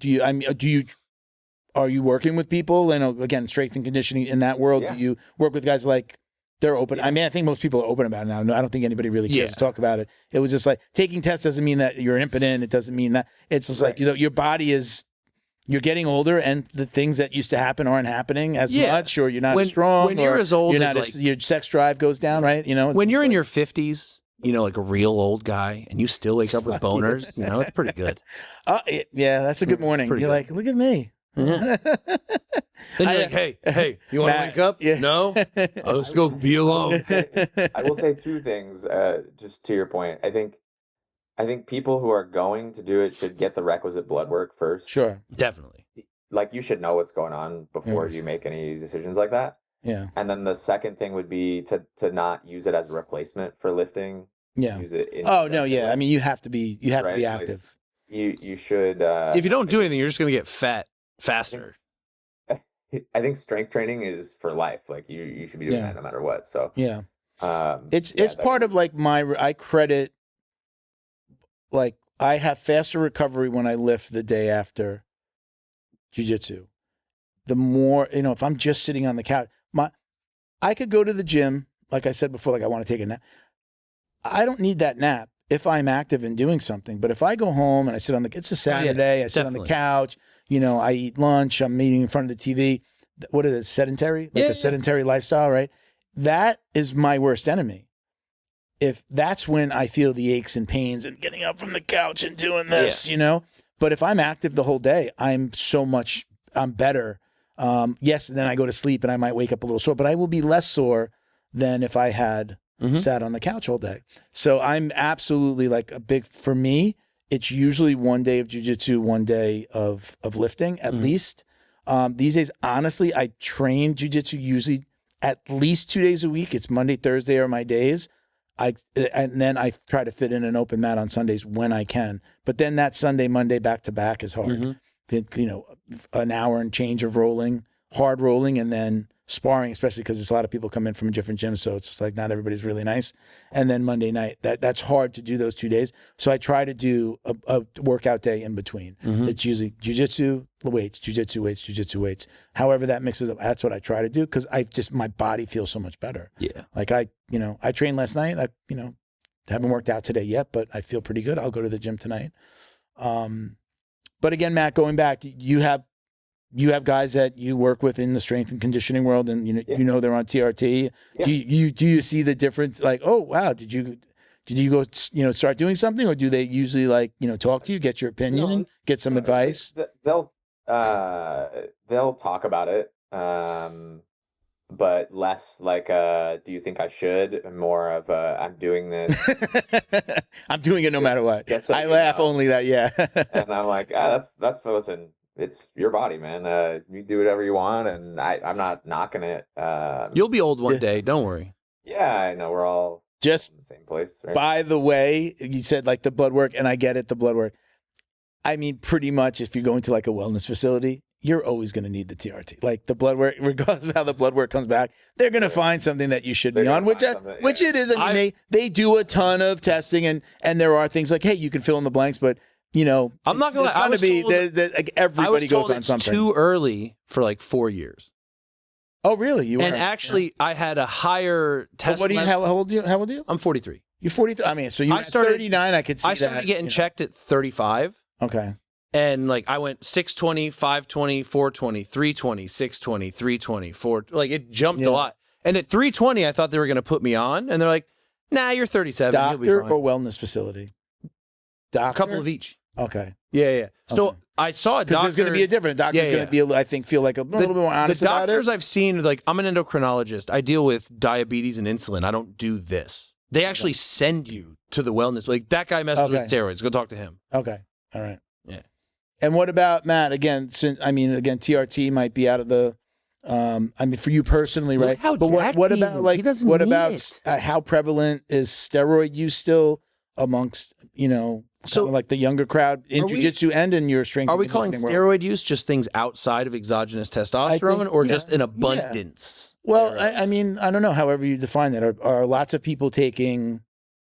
are you working with people? And again, strength and conditioning in that world. Yeah. Do you work with guys like they're open? Yeah. I mean, I think most people are open about it now. I don't think anybody really cares to talk about it. It was just like taking tests doesn't mean that you're impotent. It doesn't mean that it's just like your body is. You're getting older, and the things that used to happen aren't happening as much, or you're not as strong. When you're as old, your sex drive goes down, right? When you're in your 50s, like a real old guy, and you still wake up with boners, it's pretty good. Yeah, that's a good morning. You're like, look at me. Then you're like, hey, you want to wake up? Yeah. No? Let's go be alone. I will say two things, just to your point. I think people who are going to do it should get the requisite blood work first. Sure. Definitely. Like, you should know what's going on before you make any decisions like that. Yeah. And then the second thing would be to not use it as a replacement for lifting. Yeah. Use it I mean, you have to be active. Like, you should if you don't do anything, you're just going to get fat faster. I think strength training is for life. Like, you should be doing that no matter what. So yeah. It's part of like I credit. Like, I have faster recovery when I lift the day after jiu-jitsu. the more, if I'm just sitting on the couch, I could go to the gym, like I said before, like I want to take a nap. I don't need that nap if I'm active and doing something. But if I go home and I sit it's a Saturday, I sit on the couch, I eat lunch, I'm eating in front of the TV. What is it, sedentary? Like a sedentary lifestyle, right? That is my worst enemy. If that's when I feel the aches and pains and getting up from the couch and doing this, But if I'm active the whole day, I'm better. Yes, and then I go to sleep and I might wake up a little sore, but I will be less sore than if I had sat on the couch all day. So I'm absolutely for me, it's usually one day of jiu-jitsu, one day of lifting at least. These days, honestly, I train jiu-jitsu usually at least 2 days a week. It's Monday, Thursday are my days. And then I try to fit in an open mat on Sundays when I can. But then that Sunday, Monday back to back is hard. An hour and change of hard rolling, and then sparring, especially because there's a lot of people come in from different gyms, so it's just like not everybody's really nice. And then Monday night, that's hard to do those 2 days. So I try to do a workout day in between. It's usually jiu-jitsu weights, jiu-jitsu weights, jiu-jitsu weights. However that mixes up, that's what I try to do because my body feels so much better. Yeah. Like I trained last night. I haven't worked out today yet, but I feel pretty good. I'll go to the gym tonight. But again, Matt, going back, you have guys that you work with in the strength and conditioning world, and you know they're on TRT. Yeah. Do you see the difference? Like, oh wow, did you go start doing something, or do they usually talk to you, get your opinion, get some advice? They'll talk about it, but less like do you think I should? More of I'm doing this. I'm doing it no matter what. So I laugh only that, yeah. And I'm like, that's listen. It's your body, man. You do whatever you want, and I'm not knocking it. You'll be old one day. Don't worry. Yeah, I know. We're all just in the same place. Right? By the way, you said the blood work, and I get it, the blood work. I mean, pretty much if you're going to a wellness facility, you're always going to need the TRT. Like the blood work, regardless of how the blood work comes back, they're going to find something that you should be on, which it is. I mean, they do a ton of testing, and there are things like, hey, you can fill in the blanks, but I'm not going to be everybody goes on something. Too early for 4 years. Oh, really? You and actually, I had a higher test. What how old are you? I'm 43. You're 43. I mean, so you started 39. I could see that. I started getting checked at 35. Okay. And I went 620, 520, 420, 320, 620, 320, 4. It jumped a lot. And at 320, I thought they were going to put me on, and they're like, "Nah, you're 37. Doctor or wellness facility? Doctor? A couple of each. Okay. Yeah. So okay. I saw a doctor. Because there's going to be a different doctor's going to be, I think, feel like a little bit more honest about it. The doctors I've seen, I'm an endocrinologist. I deal with diabetes and insulin. I don't do this. They actually send you to the wellness. That guy messes with steroids. Go talk to him. Okay. All right. Yeah. And what about Matt? Again, TRT might be out of the. For you personally, right? But what about how prevalent is steroid use still amongst so the younger crowd in jiu-jitsu and in your strength? Are we calling steroid use just things outside of exogenous testosterone, or just an abundance? Yeah. Well, I don't know. However you define that, are lots of people taking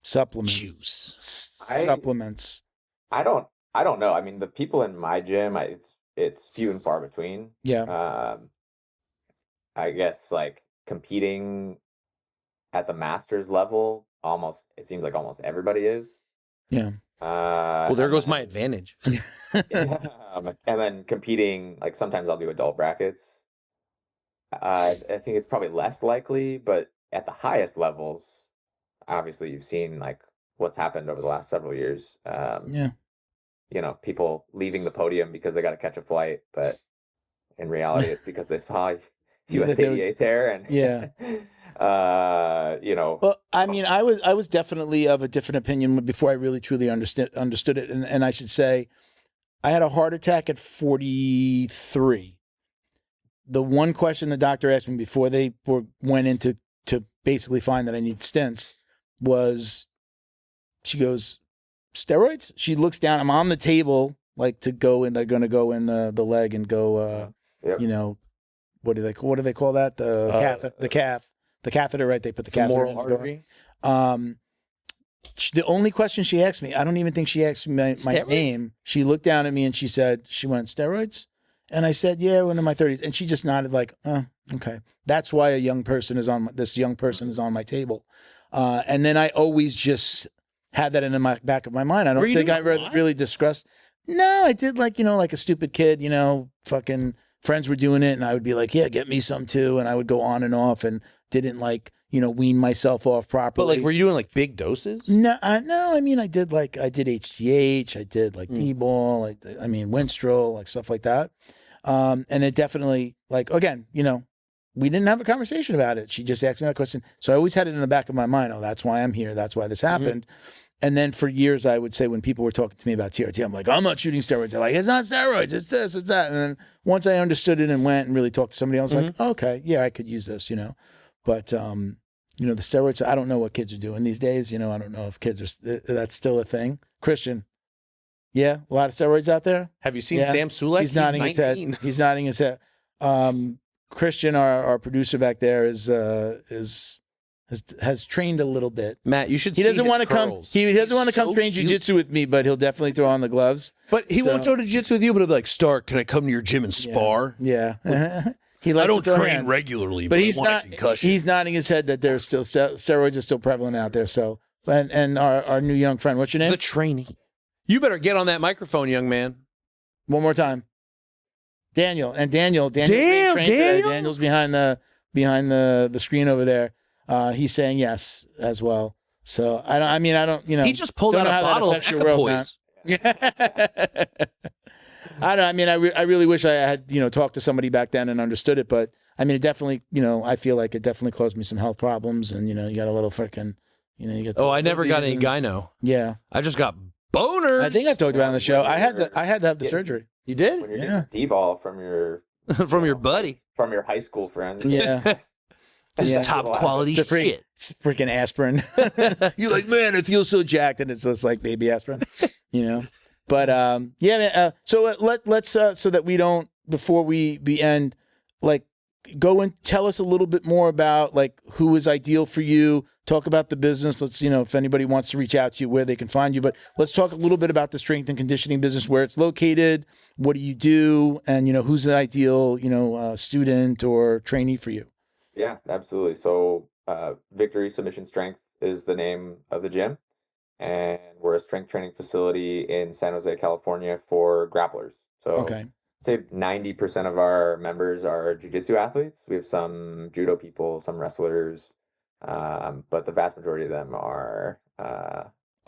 supplements? Juice. Supplements. I don't know. I mean, the people in my gym, it's few and far between. Yeah. I guess competing at the masters level, it seems like almost everybody is. Yeah. Well, there goes my advantage. And then competing, sometimes I'll do adult brackets. I think it's probably less likely, but at the highest levels, obviously you've seen what's happened over the last several years. People leaving the podium because they got to catch a flight, but in reality, it's because they saw US 88 there, and Well, I was definitely of a different opinion before I really truly understood it, and I should say, I had a heart attack at 43. The one question the doctor asked me before they went into to basically find that I need stents was, she goes, steroids? She looks down. I'm on the table, to go in. They're going to go in the leg and go. What do they call that? The catheter, right? They put the catheter in the artery. The only question she asked me, I don't even think she asked me my name. She looked down at me and she said, she went, steroids? And I said, yeah, we're in my 30s. And she just nodded like, okay. That's why this young person is on my table. And then I always just had that in the back of my mind. I don't think I really discussed. No, I did like a stupid kid, fucking friends were doing it. And I would be like, yeah, get me some too. And I would go on and off and didn't wean myself off properly. But were you doing like big doses? No, no. I mean, I did HGH, I did like D-ball, Winstrol, like stuff like that. And it definitely again, we didn't have a conversation about it. She just asked me that question. So I always had it in the back of my mind. Oh, that's why I'm here. That's why this happened. And then for years, I would say when people were talking to me about TRT, I'm like, I'm not shooting steroids. They're like, it's not steroids. It's this, it's that. And then once I understood it and went and really talked to somebody, I was like, okay, yeah, I could use this, But, the steroids, I don't know what kids are doing these days. I don't know if kids that's still a thing. Christian, yeah, a lot of steroids out there. Have you seen Sam Sulek? He's nodding his head. He's nodding his head. Christian, our producer back there, has trained a little bit. Matt, you should. He doesn't want to come. curls. He doesn't want to come so train jiu-jitsu with me, but he'll definitely throw on the gloves. But he won't throw to jiu-jitsu with you. But he'll be like, Stark, can I come to your gym and spar? Yeah. I don't train regularly, but he's not. He's nodding his head that there's still steroids are still prevalent out there. So, and our new young friend, what's your name? The trainee. You better get on that microphone, young man. One more time. Daniel. Daniel's being trained today. Daniel's behind the screen over there. He's saying yes as well. So I don't. He just pulled out a bottle of Equipoise. I don't. I really wish I had talked to somebody back then and understood it. But it definitely I feel like it definitely caused me some health problems. And you got a little freaking you got. I never got any gyno. Yeah, I just got boners. I think I've talked about it on the show. I had to have the surgery. You did? When you're getting D-ball from your your buddy, from your high school friends. Yeah. This is top quality shit. It's freaking aspirin. You're like, man, it feels so jacked, and it's just like baby aspirin, But yeah, man. So let's so that we don't before we end, go and tell us a little bit more about who is ideal for you. Talk about the business. Let's if anybody wants to reach out to you, where they can find you. But let's talk a little bit about the strength and conditioning business, where it's located, what do you do, and who's the ideal student or trainee for you. Yeah, absolutely. So Victory Submission Strength is the name of the gym, and we're a strength training facility in San Jose, California for grapplers. So okay. I'd say 90% of our members are jiu-jitsu athletes. We have some judo people, some wrestlers, but the vast majority of them are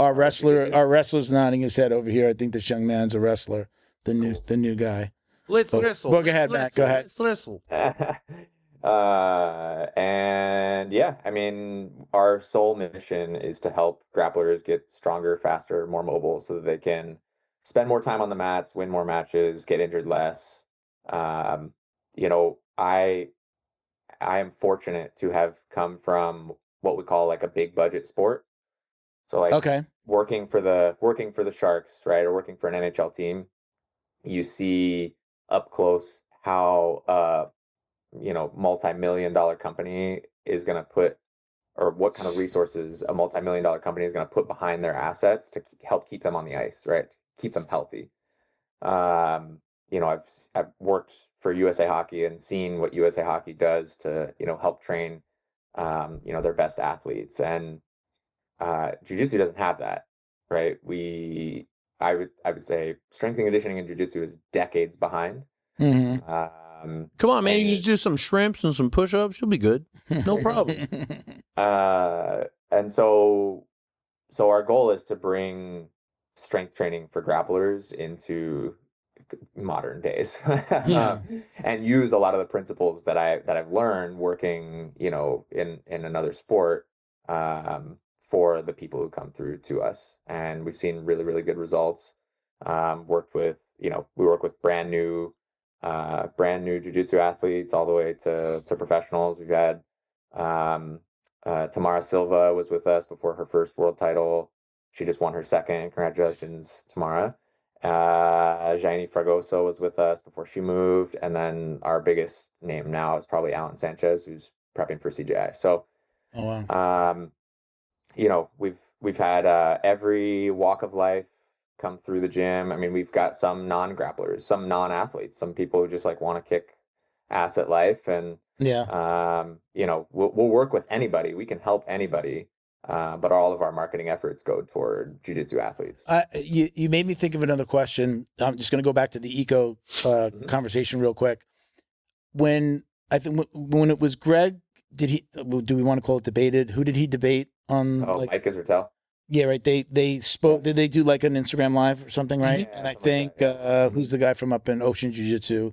our wrestler's nodding his head over here. I think this young man's a wrestler, the new guy. Let's wrestle. Well, go ahead, Matt. Go ahead. Let's wrestle. And yeah, our sole mission is to help grapplers get stronger, faster, more mobile so that they can spend more time on the mats, win more matches, get injured less. I am fortunate to have come from what we call a big budget sport. So okay. working for the Sharks, right, or working for an NHL team, you see up close how multi-million-dollar company is going to put, or what kind of resources a multi-million-dollar company is going to put behind their assets to help keep them on the ice, right? Keep them healthy. I've worked for USA Hockey and seen what USA Hockey does to, help train, their best athletes. And jiu-jitsu doesn't have that, right? I would say strength and conditioning in jiu-jitsu is decades behind. Mm-hmm. Come on, man. You just do some shrimps and some push-ups. You'll be good. No problem. And so our goal is to bring strength training for grapplers into modern days, and use a lot of the principles that I've learned working, in another sport, for the people who come through to us. And we've seen really, really good results. We work with brand new jiu-jitsu athletes all the way to professionals. We've had Tamara Silva was with us before her first world title. She just won her second. Congratulations, Tamara. Jaini Fragoso was with us before she moved. And then our biggest name now is probably Alan Sanchez, who's prepping for CGI. So, oh, wow. we've had every walk of life come through the gym. I mean, we've got some non-grapplers, some non-athletes, some people who just like want to kick ass at life. And, Yeah. you know, we'll work with anybody. We can help anybody. But all of our marketing efforts go toward jiu-jitsu athletes. You made me think of another question. I'm just going to go back to the eco conversation real quick. When when it was Greg, do we want to call it debated? Who did he debate on? Oh, like, Mike Israel. yeah, right. They spoke. Did they do like an Instagram live or something, right? Yeah, And I something think like that, who's the guy from up in Ocean Jiu Jitsu?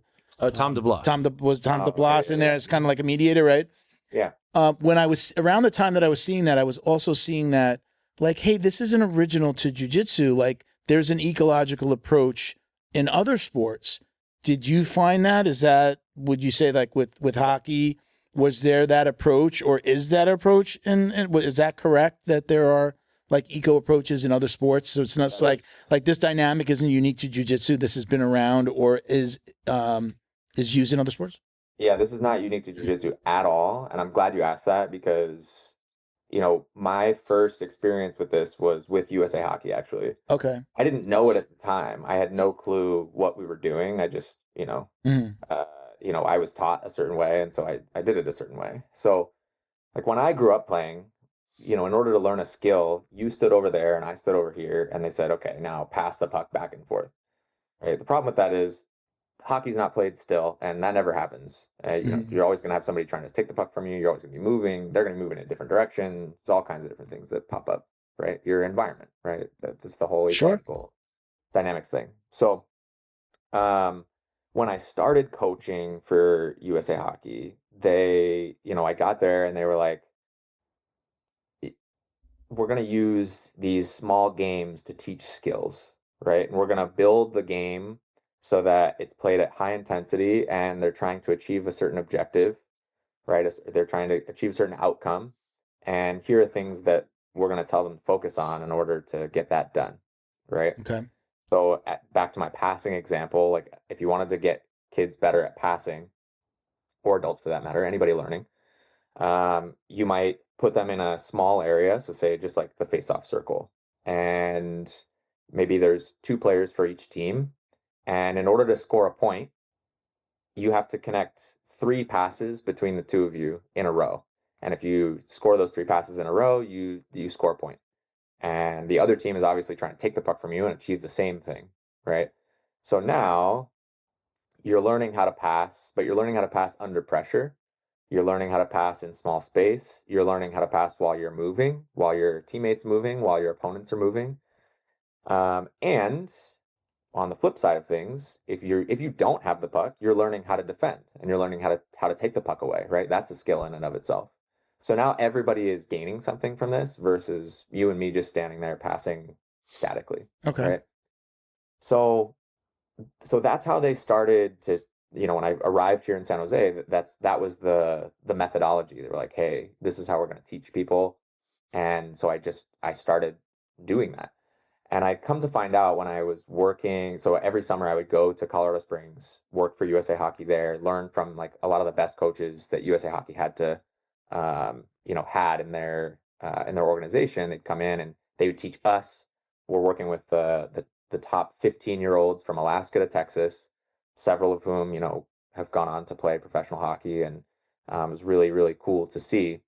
Tom DeBlas. Tom Oh, DeBlas in there. It's kind of like a mediator, right? Yeah. When I was around the time that I was seeing that, I was also seeing that, like, hey, this isn't original to jiu-jitsu. Like, there's an ecological approach in other sports. Did you find that? Would you say, like, with hockey, was there that approach, or is that approach? And is that correct that there are like eco approaches in other sports? So it's not like this dynamic isn't unique to jiu-jitsu. This has been around, or is used in other sports? Yeah, this is not unique to jiu-jitsu at all. And I'm glad you asked that because, you know, my first experience with this was with USA Hockey, actually. Okay. I didn't know it at the time. I had no clue what we were doing. I just, you know, I was taught a certain way, and so I did it a certain way. So, like, when I grew up playing, you know, in order to learn a skill, you stood over there and I stood over here, and they said, okay, now pass the puck back and forth. Right? The problem with that is hockey's not played still, and that never happens. You know, you're always going to have somebody trying to take the puck from you. You're always going to be moving. They're going to move in a different direction. There's all kinds of different things that pop up, right? Your environment, right? That's the whole ecological dynamics thing. So, when I started coaching for USA Hockey, I got there and they were like, we're going to use these small games to teach skills, right? And we're going to build the game so that it's played at high intensity and they're trying to achieve a certain objective, right? They're trying to achieve a certain outcome. And here are things that we're going to tell them to focus on in order to get that done, right? Okay. So back to my passing example, like if you wanted to get kids better at passing, or adults for that matter, anybody learning, you might put them in a small area. So say just like the face-off circle, and maybe there's 2 players for each team. And in order to score a point, you have to connect 3 passes between the 2 of you in a row. And if you score those 3 passes in a row, you score a point. And the other team is obviously trying to take the puck from you and achieve the same thing, right? So now you're learning how to pass, but you're learning how to pass under pressure. You're learning how to pass in small space. You're learning how to pass while you're moving, while your teammates moving, while your opponents are moving. And on the flip side of things, if you don't have the puck, you're learning how to defend, and you're learning how to take the puck away, right? That's a skill in and of itself. So now everybody is gaining something from this versus you and me just standing there passing statically. Okay. Right. So that's how they started to, when I arrived here in San Jose, that was the methodology. They were like, hey, this is how we're going to teach people. And so I started doing that. And I come to find out when I was working, so every summer I would go to Colorado Springs, work for USA Hockey there, learn from like a lot of the best coaches that USA Hockey had to, had in their organization. They'd come in and they would teach us. We're working with the top 15-year-olds from Alaska to Texas, several of whom, have gone on to play professional hockey, and it was really, really cool to see.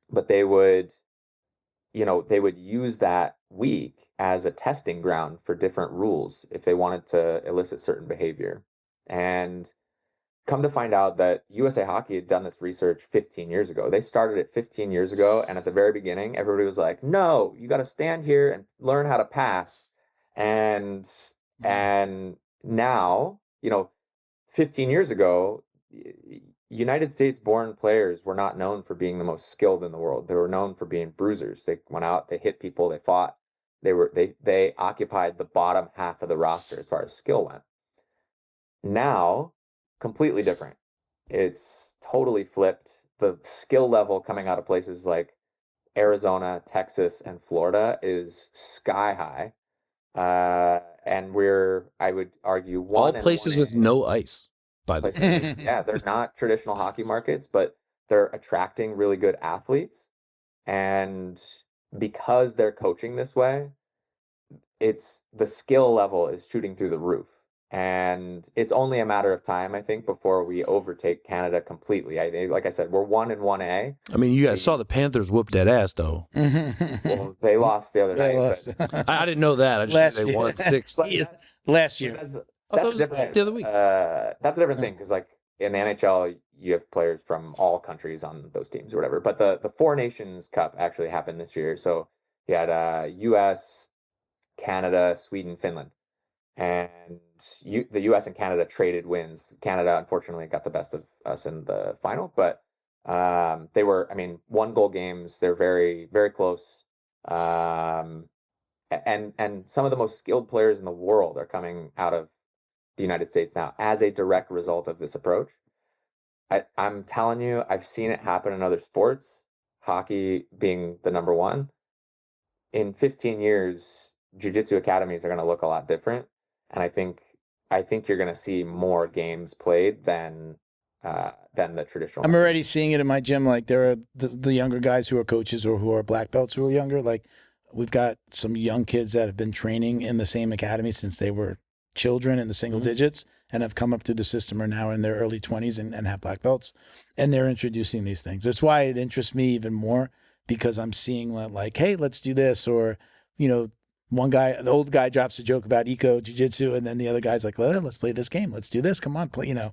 But they would use that week as a testing ground for different rules if they wanted to elicit certain behavior. And come to find out that USA Hockey had done this research 15 years ago. They started it 15 years ago, and at the very beginning, everybody was like, no, you got to stand here and learn how to pass. And now, 15 years ago, United States born players were not known for being the most skilled in the world. They were known for being bruisers. They went out, they hit people, they fought. They occupied the bottom half of the roster as far as skill went. Now, completely different. It's totally flipped. The skill level coming out of places like Arizona, Texas, and Florida is sky high. And I would argue, all places with no ice, by the way. Yeah, they're not traditional hockey markets, but they're attracting really good athletes. And because they're coaching this way, it's the skill level is shooting through the roof. And it's only a matter of time, I think, before we overtake Canada completely. Like I said, we're 1-1A. I mean, you guys saw the Panthers whoop that ass, though. Well, they lost the other They night. lost. I didn't know that. I just Last knew they year. won 6. But Last year. That's different. The other week. That's a different thing because, like, in the NHL, you have players from all countries on those teams or whatever. But the Four Nations Cup actually happened this year. So you had U.S., Canada, Sweden, Finland. And the U.S. and Canada traded wins. Canada, unfortunately, got the best of us in the final, but they were, I mean, 1-goal games. They're very, very close. And some of the most skilled players in the world are coming out of the United States now as a direct result of this approach. I'm telling you, I've seen it happen in other sports, hockey being the number one. In 15 years, jiu-jitsu academies are going to look a lot different. And I think you're going to see more games played than the traditional. I'm already seeing it in my gym. Like there are the younger guys who are coaches or who are black belts who are younger. Like we've got some young kids that have been training in the same academy since they were children in the single digits and have come up through the system, are now in their early 20s and have black belts. And they're introducing these things. That's why it interests me even more, because I'm seeing like, hey, let's do this. Or, you know, one guy, the old guy, drops a joke about eco jiu-jitsu, and then the other guy's like, well, let's play this game. Let's do this. Come on, play, you know.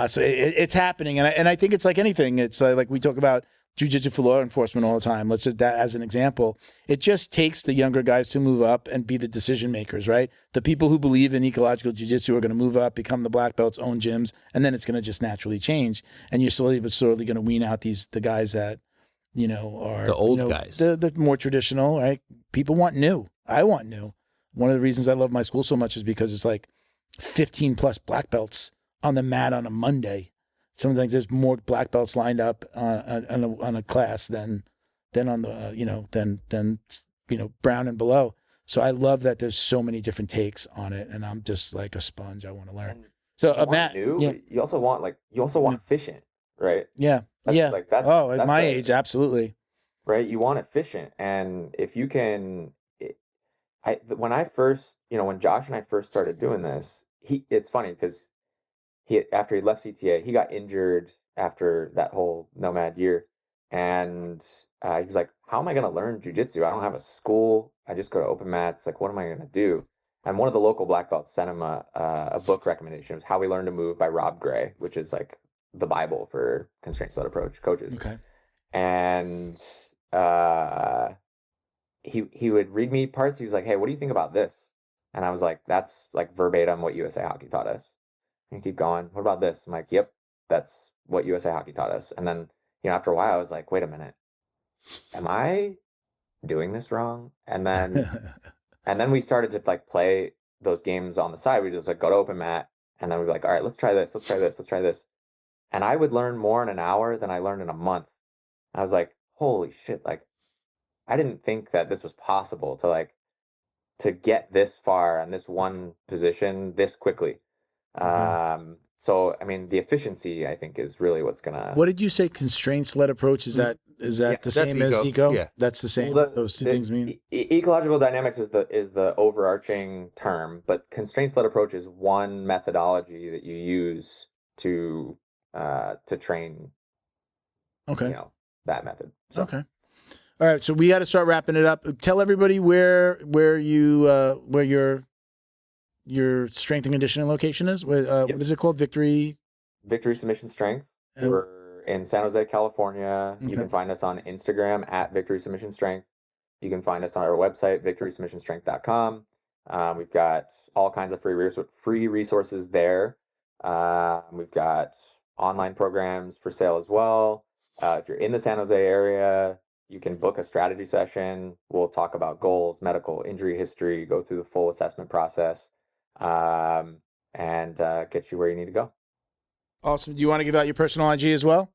So it's happening. And I think it's like anything. It's like we talk about jiu-jitsu for law enforcement all the time. Let's just that as an example. It just takes the younger guys to move up and be the decision makers, right? The people who believe in ecological jiu-jitsu are going to move up, become the black belts, own gyms, and then it's going to just naturally change. And you're slowly but slowly going to wean out the guys that, you know, are the old guys, the more traditional, right? People want new. I want new. One of the reasons I love my school so much is because it's like 15 plus black belts on the mat on a Monday. Sometimes there's more black belts lined up on a class than on the than brown and below. So I love that there's so many different takes on it, and I'm just like a sponge. I want to learn. So Matt, you also want efficient, right? Yeah, Like that's at my age, absolutely. Right, you want efficient, and if you can, when Josh and I first started doing this, it's funny because after he left CTA, he got injured after that whole Nomad year, and he was like, "How am I going to learn jiu-jitsu? I don't have a school. I just go to open mats. Like, what am I going to do?" And one of the local black belts sent him a book recommendation. It was How We Learn to Move by Rob Gray, which is like the Bible for constraints-led approach coaches. Okay. And he would read me parts. He was like, "Hey, what do you think about this?" And I was like, "That's like verbatim what USA Hockey taught us." And keep going. "What about this?" I'm like, "Yep, that's what USA Hockey taught us." And then, after a while, I was like, "Wait a minute, am I doing this wrong?" And then we started to like play those games on the side. We just like go to open mat, and then we'd be like, "All right, let's try this. Let's try this. Let's try this." And I would learn more in an hour than I learned in a month. I was like, "Holy shit!" Like, I didn't think that this was possible to get this far in this one position this quickly. So I mean, the efficiency, I think, is really what's gonna. What did you say? Constraints-led approach, is that the same as eco? Yeah, that's the same. Well, those two things mean. Ecological dynamics is the overarching term, but constraints-led approach is one methodology that you use to train. Okay. That method. So. Okay. All right. So we got to start wrapping it up. Tell everybody where your strength and conditioning location is. What is it called? Victory Submission Strength. We're in San Jose, California. Okay. You can find us on Instagram at Victory Submission Strength. You can find us on our website, victorysubmissionstrength.com. We've got all kinds of free resources there. We've got online programs for sale as well. If you're in the San Jose area, you can book a strategy session. We'll talk about goals, medical, injury history, go through the full assessment process, and get you where you need to go. Awesome. Do you want to give out your personal IG as well?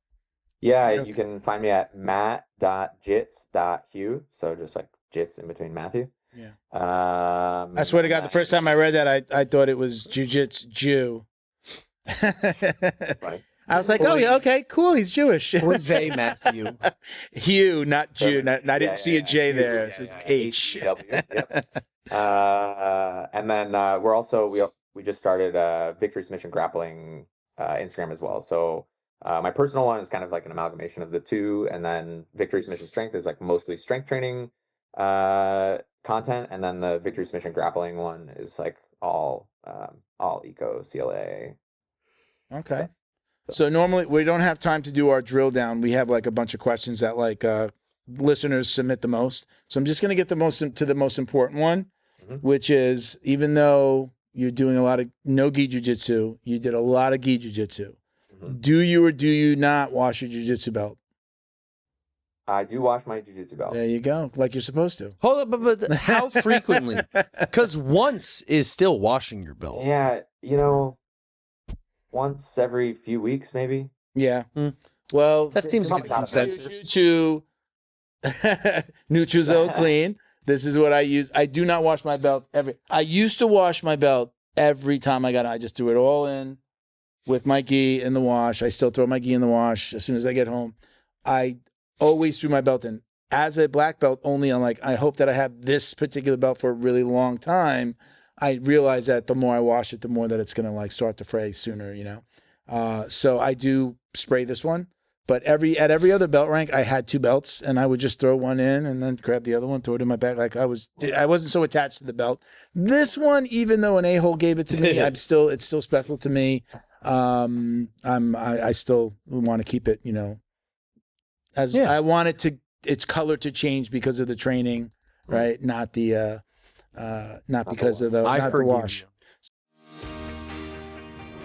Yeah, you can find me at matt.jits.hugh. So just like jits in between Matthew. Yeah. I swear to God, the first time I read that, I thought it was jiu-jitsu Jew. That's funny. I was like, oh, yeah, okay, cool. He's Jewish. Or they, Matthew. Hugh, not Jew. I didn't see a J there. It's H. H-E-W. Yep. And then we just started Victory Submission Grappling Instagram as well. So my personal one is kind of like an amalgamation of the two, and then Victory Submission Strength is like mostly strength training content, and then the Victory Submission Grappling one is like all eco CLA. Okay. So normally we don't have time to do our drill down. We have like a bunch of questions that like listeners submit the most. So I'm just going to get the most important one, which is, even though you're doing a lot of no-gi jiu-jitsu, you did a lot of gi jiu-jitsu. Do you or do you not wash your jiu-jitsu belt? I do wash my jiu-jitsu belt. There you go. Like you're supposed to. Hold up, but how frequently? Because once is still washing your belt. Yeah, once every few weeks, maybe. Yeah. Well, that seems like a consensus. To Neutrozone clean. This is what I use. I do not wash my belt I used to wash my belt every time I got it. I just threw it all in with my gi in the wash. I still throw my gi in the wash as soon as I get home. I always threw my belt in. As a black belt, only on like, I hope that I have this particular belt for a really long time. I realize that the more I wash it, the more that it's going to like start to fray sooner, So I do spray this one, but at every other belt rank, I had two belts, and I would just throw one in and then grab the other one, throw it in my bag. Like I wasn't so attached to the belt. This one, even though an a-hole gave it to me, it's still special to me. I still want to keep it, I want its color to change because of the training, right? Not the because of the wash.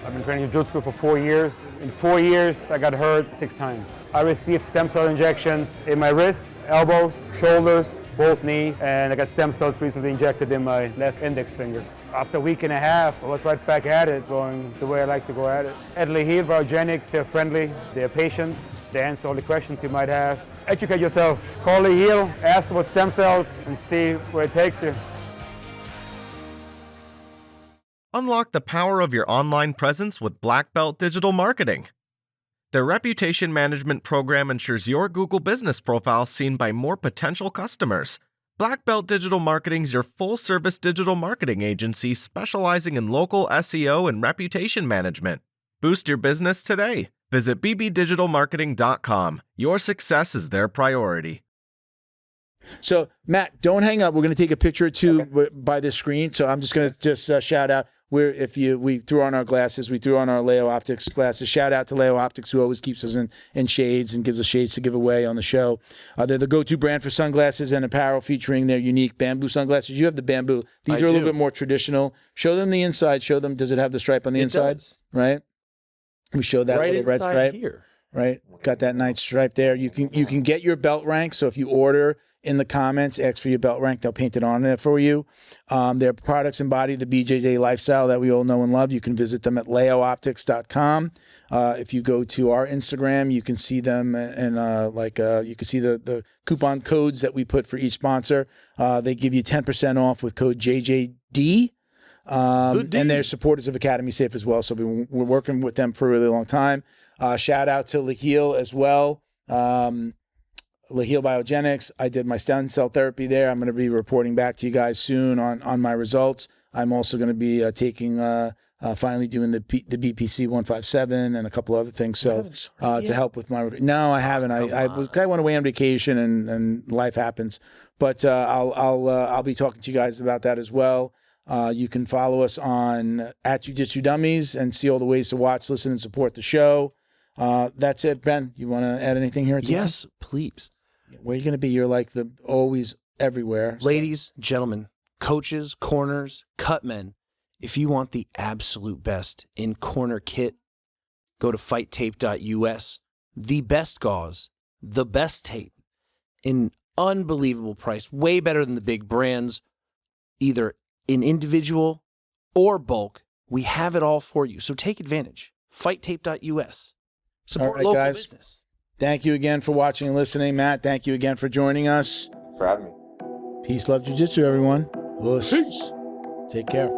I've been training jiu-jitsu for 4 years. In 4 years, I got hurt 6 times. I received stem cell injections in my wrists, elbows, shoulders, both knees, and I got stem cells recently injected in my left index finger. After a week and a half, I was right back at it, going the way I like to go at it. At Leheal, Biogenix, they're friendly, they're patient, they answer all the questions you might have. Educate yourself. Call Leheal, ask about stem cells, and see where it takes you. Unlock the power of your online presence with Black Belt Digital Marketing. Their reputation management program ensures your Google business profile is seen by more potential customers. Black Belt Digital Marketing is your full-service digital marketing agency specializing in local SEO and reputation management. Boost your business today. Visit bbdigitalmarketing.com. Your success is their priority. So, Matt, don't hang up. We're going to take a picture or two by this screen. So I'm just going to shout out. We threw on our glasses. We threw on our Leheal Optics glasses. Shout out to Leheal Optics, who always keeps us in shades and gives us shades to give away on the show. They're the go-to brand for sunglasses and apparel, featuring their unique bamboo sunglasses. You have the bamboo. These are a little bit more traditional. Show them the inside. Show them, does it have the stripe on the inside? Does. Right? We showed that little red stripe here. Right? Got that nice stripe there. You can get your belt rank. So if you order in the comments, ask for your belt rank, they'll paint it on there for you. Their products embody the BJJ lifestyle that we all know and love. You can visit them at lehealoptics.com. If you go to our Instagram, you can see them, and you can see the coupon codes that we put for each sponsor. They give you 10% off with code JJD. And they're supporters of Academy Safe as well. So we're working with them for a really long time. Shout out to Leheal as well. Leheal Biogenix. I did my stem cell therapy there. I'm going to be reporting back to you guys soon on my results. I'm also going to be finally doing the BPC 157 and a couple other things. So to help with my no, I haven't. I went away on vacation and life happens. But I'll be talking to you guys about that as well. You can follow us on at Jiu Jitsu Dummies and see all the ways to watch, listen, and support the show. That's it, Ben. You want to add anything here? Yes, please. Where are you going to be? You're like always everywhere. Ladies, gentlemen, coaches, corners, cut men. If you want the absolute best in corner kit, go to fighttape.us. The best gauze, the best tape, in unbelievable price, way better than the big brands, either in individual or bulk. We have it all for you. So take advantage. Fighttape.us. Support local business. Thank you again for watching and listening. Matt, thank you again for joining us. Thanks for having me. Peace, love, jiu-jitsu, everyone. Peace. Take care.